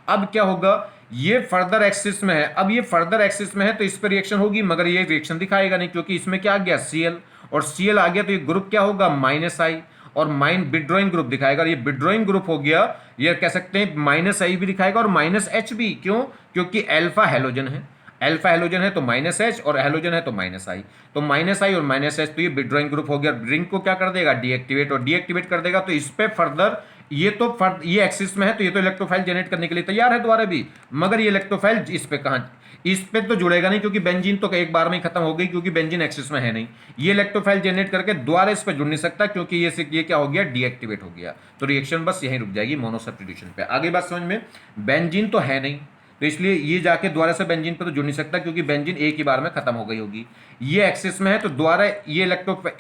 अब क्या होगा, ये फर्दर एक्सिस में है, अब ये फर्दर एक्सिस में है तो इस पर रिएक्शन होगी, मगर ये रिएक्शन दिखाएगा नहीं, क्योंकि इसमें क्या आ गया, Cl, और Cl आ गया तो ये ग्रुप क्या होगा, -I, और विड्रॉइंग ग्रुप दिखाएगा, ये विड्रॉइंग ग्रुप हो गया, ये कह सकते हैं -I भी दिखाएगा और -H भी। क्यों, क्योंकि अल्फा हैलोजन है, अल्फा हैलोजन है तो -H, और हैलोजन है तो -I, तो -I और -H, तो ये विड्रॉइंग ग्रुप हो गया। रिंग को क्या कर देगा, डीएक्टिवेट, और डीएक्टिवेट कर देगा तो इस पे फर्दर ये एक्सिस में है तो ये तो इलेक्ट्रोफाइल जनरेट करने के लिए तैयार है दोबारा भी, मगर ये इलेक्ट्रोफाइल इस पे कहां, इस पे तो जुड़ेगा नहीं, क्योंकि बेंजीन तो एक बार में ही खत्म हो गई, क्योंकि बेंजीन एक्सिस में है नहीं। ये इलेक्ट्रोफाइल जनरेट करके दोबारा इस पे जुड़ नहीं सकता, क्योंकि ये क्या हो गया, डीएक्टिवेट हो गया, तो रिएक्शन बस यहीं रुक जाएगी मोनो सब्स्टिट्यूशन पे। आगे बात समझ में, बेंजीन तो है नहीं, तो इसलिए ये जाके दोबारा से बेंजीन पे तो जुड़ नहीं सकता, क्योंकि बेंजीन एक ही बार में खत्म हो गई होगी। ये एक्सिस में है तो दोबारा ये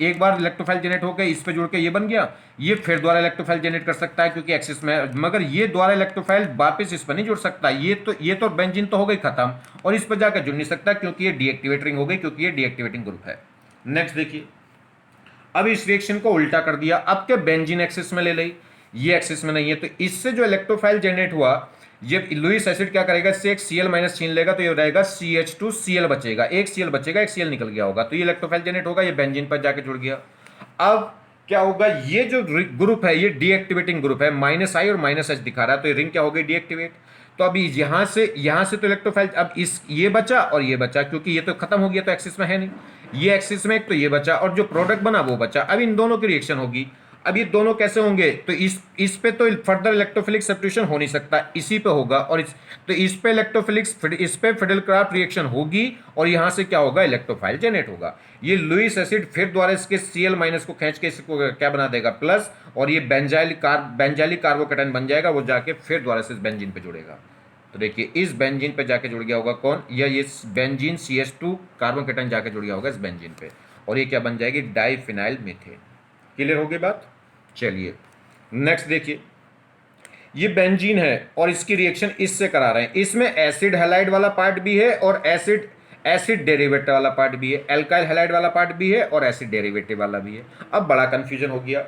एक बार इलेक्ट्रोफाइल जनरेट होकर इस पे जुड़ के ये बन गया, ये फिर दोबारा इलेक्ट्रोफाइल जनरेट कर सकता है क्योंकि एक्सिस में है, मगर ये दोबारा इलेक्ट्रोफाइल वापस इस पर नहीं जुड़ सकता। ये तो बेंजीन तो हो गई खत्म, और इस पर जाकर जुड़ नहीं सकता क्योंकि ये डीएक्टिवेटिंग हो गई, क्योंकि ये डीएक्टिवेटिंग ग्रुप है। नेक्स्ट देखिए, अब इस रिएक्शन को उल्टा कर दिया, अब के बेंजीन एक्सिस में ले ली, ये एक्सिस में नहीं है, तो इससे जो इलेक्ट्रोफाइल जनरेट हुआ, ये लुईस एसिड क्या करेगा, इससे एक Cl माइनस छीन लेगा तो ये रहेगा CH2Cl बचेगा, एक Cl बचेगा, एक Cl निकल गया होगा, तो ये इलेक्ट्रोफाइल जनरेट होगा, ये बेंजीन पर जाके जुड़ गया। अब क्या होगा, ये जो ग्रुप है ये डीएक्टिवेटिंग ग्रुप है, -I और -H दिखा रहा है, तो ये रिंग क्या हो गई, डीएक्टिवेट। तो अभी यहां से तो इलेक्ट्रोफाइल, अब ये बचा और ये बचा, क्योंकि ये तो खत्म हो गया, तो एक्सिस में है नहीं, ये एक्सिस में एक तो ये बचा, और जो प्रोडक्ट बना वो बचा। अब इन दोनों की रिएक्शन होगी, अब ये दोनों कैसे होंगे, तो इस पे तो फर्दर इलेक्ट्रोफिलिक सब्स्टिट्यूशन हो नहीं सकता, इसी पे होगा, और इस पे इस पे फिडलक्राफ्ट रिएक्शन होगी, और यहां से क्या होगा, इलेक्ट्रोफाइल जनरेट होगा। ये लुईस एसिड फिर द्वारा इसके Cl माइनस को खींच के इसको क्या बना देगा, प्लस, और ये बेंजाइलिक कार्बोकैटायन बन जाएगा, वो जाके फिर द्वारा से इस बेंजीन पे जुड़ेगा। तो देखिए इस बेंजीन पे जाके जुड़ गया होगा कौन, या ये बेंजीन CH2 कार्बोकैटायन जाके जुड़ गया होगा इस बेंजीन पे, और ये क्या बन जाएगी, डाइफिनाइल मीथेन। क्लियर हो गई बात। चलिए नेक्स्ट देखिए, ये बेंजीन है और इसकी रिएक्शन इससे करा रहे हैं, इसमें एसिड हैलाइड वाला पार्ट भी है और एसिड डेरिवेटिव वाला पार्ट भी है, एल्काइल हैलाइड वाला पार्ट भी है और एसिड डेरिवेटिव वाला भी है। अब बड़ा कंफ्यूजन हो गया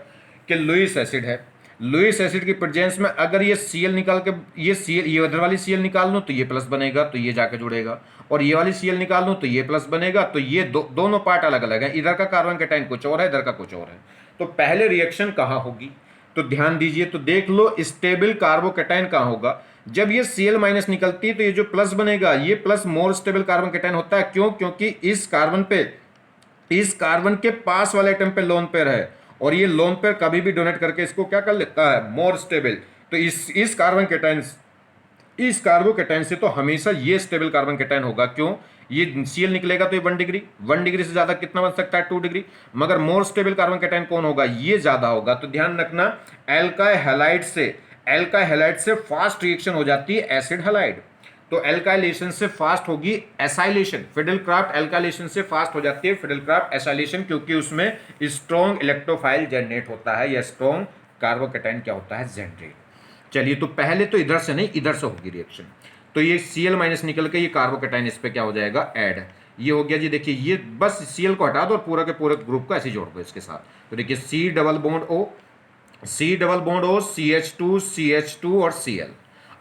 कि लुईस एसिड है, लुईस एसिड की प्रेजेंस में अगर ये Cl निकाल के ये उधर वाली Cl निकाल लूँ तो ये प्लस बनेगा, तो ये जाके जुड़ेगा, और ये वाली Cl निकाल लूँ तो ये प्लस बनेगा, तो ये दोनों पार्ट अलग अलग है, इधर का कार्बन कैटायन कुछ और है, इधर का कुछ और है। तो पहले रिएक्शन कहाँ होगी, तो ध्यान दीजिए, तो देख लो स्टेबल कार्बोकैटायन कहाँ होगा, जब ये Cl माइनस निकलती है तो ये जो प्लस बनेगा ये plus more stable carbon cation होता है। क्यों, क्योंकि इस कार्बन के पास वाले एटम पे लोन पेयर है, और ये लोन पेयर कभी भी डोनेट करके इसको क्या कर लेता है, मोर स्टेबल। तो इस कार्बोकैटायन से तो हमेशा ये स्टेबल कार्बन कैटायन होगा। क्यों, ये Cl निकलेगा तो ये 1 डिग्री से ज्यादा कितना बन सकता है, 2 डिग्री, मगर मोर स्टेबल कार्बन कैटायन कौन होगा, ये ज्यादा होगा। तो ध्यान रखना, एल्काइल हैलाइड से फास्ट रिएक्शन हो जाती है एसिड हैलाइड, तो एल्काइलेशन से फास्ट होगी एसाइलेशन, फिडलक्राफ्ट एल्काइलेशन से फास्ट हो जाती है फिडलक्राफ्ट एसाइलेशन, क्योंकि उसमें स्ट्रॉन्ग इलेक्ट्रोफाइल जनरेट होता है, या स्ट्रॉन्ग कार्बोकैटायन क्या होता है, जनरेट। चलिए, तो पहले तो इधर से नहीं, इधर से होगी रिएक्शन, तो ये Cl माइनस निकल के ये कार्बोकैटायन इस पे क्या हो जाएगा, ऐड, ये हो गया जी, देखिए ये बस Cl को हटा दो और पूरा के पूरे ग्रुप को ऐसे जोड़ दो इसके साथ। तो देखिए C double bond O, C double bond O, CH2 और Cl।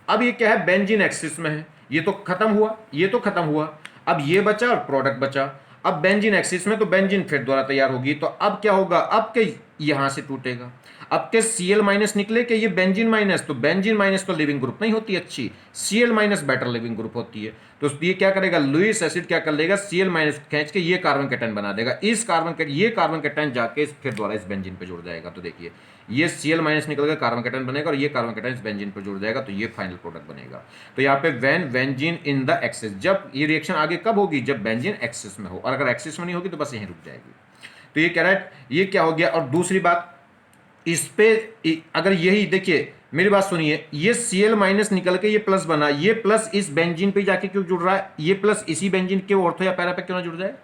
अब ये क्या है, बेंजीन एक्सिस में है, ये तो खत्म हुआ, ये तो खत्म हुआ, अब ये बचा और प्रोडक्ट बचा। अब बेंजीन एक्सिस में तो बेंजीन फिर दोबारा तैयार होगी, तो अब क्या होगा, अब के यहां से टूटेगा, अब के Cl माइनस निकले कि ये बेंजीन माइनस, तो बेंजीन माइनस तो लिविंग ग्रुप नहीं होती अच्छी, Cl minus better leaving group होती है। तो ये क्या करेगा, लुईस एसिड क्या कर लेगा, Cl माइनस खींच के ये कार्बन कैटायन बना देगा, इस ये कार्बन कैटायन जाके फिर दोबारा इस बेंजीन पे जुड़ जाएगा। तो देखिए ये Cl माइनस निकल कर कार्बन कैटायन बनेगा और ये कार्बन कैटायन इस बेंजीन पर जुड़ जाएगा, तो ये फाइनल प्रोडक्ट बनेगा। तो यहाँ पे when benzene in the axis, जब ये रिएक्शन आगे कब होगी, जब बेंजीन एक्सिस में हो, और अगर एक्सिस में नहीं होगी तो बस यहीं रुक जाएगी। तो ये कह रहा है, ये क्या हो गया। और दूसरी बात, इस पे अगर यही देखिए, मेरी बात सुनिए, ये Cl माइनस निकल के ये प्लस बना, ये प्लस इस बेंजीन पे जाके क्यों जुड़ रहा है, ये प्लस इसी बेंजीन के ऑर्थो या पैरा पे क्यों ना जुड़ जाए।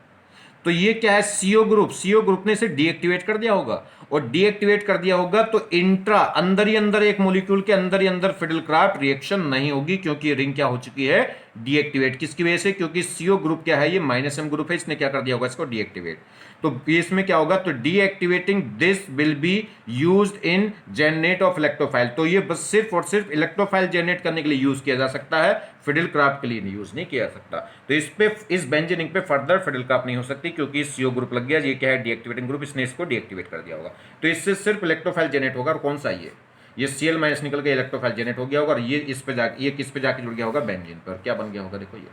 तो ये क्या है, CO ग्रुप ने इसे डीएक्टिवेट कर दिया होगा, और डीएक्टिवेट कर दिया होगा तो इंट्रा अंदर ही अंदर एक मॉलिक्यूल के अंदर ही अंदर फिडलक्राफ्ट रिएक्शन नहीं होगी, क्योंकि रिंग क्या हो चुकी है, डीएक्टिवेट। किसकी वजह से, क्योंकि CO ग्रुप क्या है, ये -M ग्रुप है, इसने क्या कर दिया होगा, इसको डीएक्टिवेट। तो इसमें क्या होगा, तो deactivating this will be used in generate of electrophile. तो ये बस सिर्फ और सिर्फ इलेक्ट्रोफाइल जनरेट करने के लिए यूज किया जा सकता है, फिडलक्राफ्ट के लिए यूज नहीं किया जा सकता। तो इस पे, इस बेंजीनिंग पे फर्दर फिडलक्राफ्ट नहीं हो सकती, क्योंकि CO ग्रुप लग गया, ये क्या है, डीएक्टिवेटिंग ग्रुप, इसने इसको डीएक्टिवेट कर दिया होगा। तो इससे सिर्फ इलेक्ट्रोफाइल जनरेट होगा, और कौन सा, ये Cl माइनस निकल के इलेक्ट्रोफाइल जनरेट हो गया होगा, और ये इस पे जाके, ये किस पे जाके जुड़ गया होगा, बेंजीन पर। क्या बन गया होगा, देखो ये।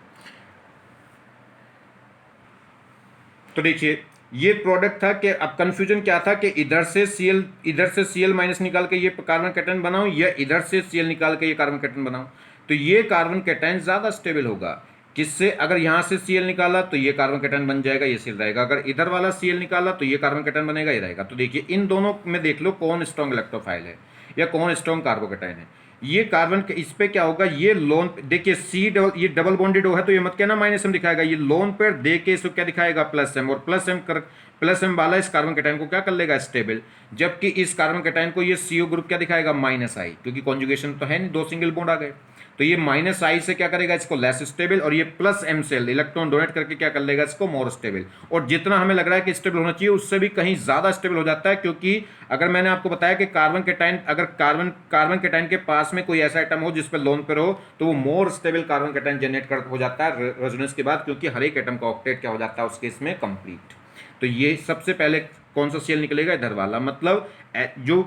तो देखिए ये प्रोडक्ट था कि अब कंफ्यूजन क्या था कि इधर से Cl माइनस निकाल के ये कार्बन कैटायन बनाऊं, या इधर से Cl निकाल के ये कार्बन कैटायन बनाऊं। तो ये कार्बन कैटायन ज्यादा स्टेबल होगा, किससे, अगर यहां से Cl निकाला तो ये कार्बन कैटायन बन जाएगा, ये सिर रहेगा, अगर इधर वाला Cl निकाला तो ये कार्बन कैटायन बनेगा, ये रहेगा। तो देखिए इन दोनों में देख लो कौन स्ट्रॉन्ग इलेक्ट्रोफाइल है या कौन स्ट्रॉन्ग कार्बोकैटायन है। ये कार्बन के इस पे क्या होगा, ये लोन, देखिए ये डबल बॉन्डेड है, तो ये मत कहना -M दिखाएगा, ये लोन पेयर दे के इसको क्या दिखाएगा, +M, और +M वाला इस कार्बन कैटायन को क्या कर लेगा, स्टेबल। जबकि इस कार्बन कैटायन को ये CO ग्रुप क्या दिखाएगा, -I, क्योंकि कॉन्जुगेशन तो है नहीं, 2 सिंगल बॉन्ड आ गए। तो ये -I से क्या करेगा, इसको लेस स्टेबल, और ये +M सेल इलेक्ट्रॉन डोनेट करके क्या कर लेगा, इसको मोर स्टेबल। और जितना हमें लग रहा है कि स्टेबल होना चाहिए, उससे भी कहीं ज्यादा स्टेबल हो जाता है, क्योंकि अगर मैंने आपको बताया कि कार्बन कैटायन, अगर कार्बन कैटायन के पास में कोई ऐसा आइटम हो जिस पर लोन पर हो, तो वो more stable carbon cation generate कर हो जाता है रेजोनेंस के बाद, क्योंकि हर एक एटम का ऑक्टेट क्या हो जाता है उसके इसमें कंप्लीट। तो ये सबसे पहले कौन सा Cl निकलेगा, इधर वाला, मतलब जो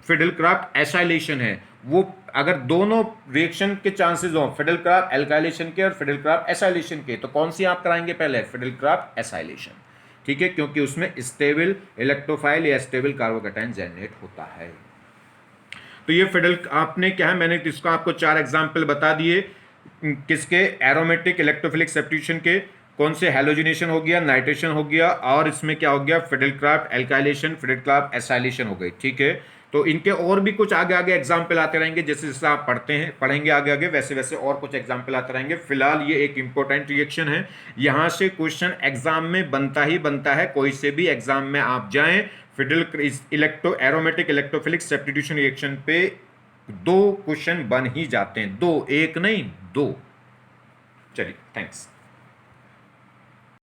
फिडलक्राफ्ट एसाइलेशन है, वो अगर दोनों रिएक्शन के चांसेस हो, फिडलक्राफ्ट एल्काइलेशन के और फिडलक्राफ्ट एसाइलेशन के, तो कौन सी आप कराएंगे पहले, फिडलक्राफ्ट एसाइलेशन, ठीक है, क्योंकि उसमें स्टेबल इलेक्ट्रोफाइल या स्टेबल कार्बोकैटायन जनरेट होता है। तो ये फिडल आपने क्या है, मैंने इसका आपको 4 एग्जाम्पल बता दिए, किसके, एरोमेटिक इलेक्ट्रोफिलिक सब्स्टिट्यूशन के, कौन से, हैलोजिनेशन हो गया, नाइट्रेशन हो गया, और इसमें क्या हो गया, फिडलक्राफ्ट एल्काइलेशन, फिडलक्राफ्ट एसाइलेशन हो गई, ठीक है। तो इनके और भी कुछ आगे आगे एग्जाम्पल आते रहेंगे, जैसे जैसे आप पढ़ेंगे आगे आगे, वैसे वैसे और कुछ एग्जाम्पल आते रहेंगे। फिलहाल ये एक इंपॉर्टेंट रिएक्शन है, यहाँ से क्वेश्चन एग्जाम में बनता ही बनता है, कोई से भी एग्जाम में आप जाएं, एरोमेटिक इलेक्ट्रोफिलिक सब्स्टिट्यूशन रिएक्शन पे 2 क्वेश्चन बन ही जाते हैं, 2, 1 नहीं 2। चलिए, थैंक्स।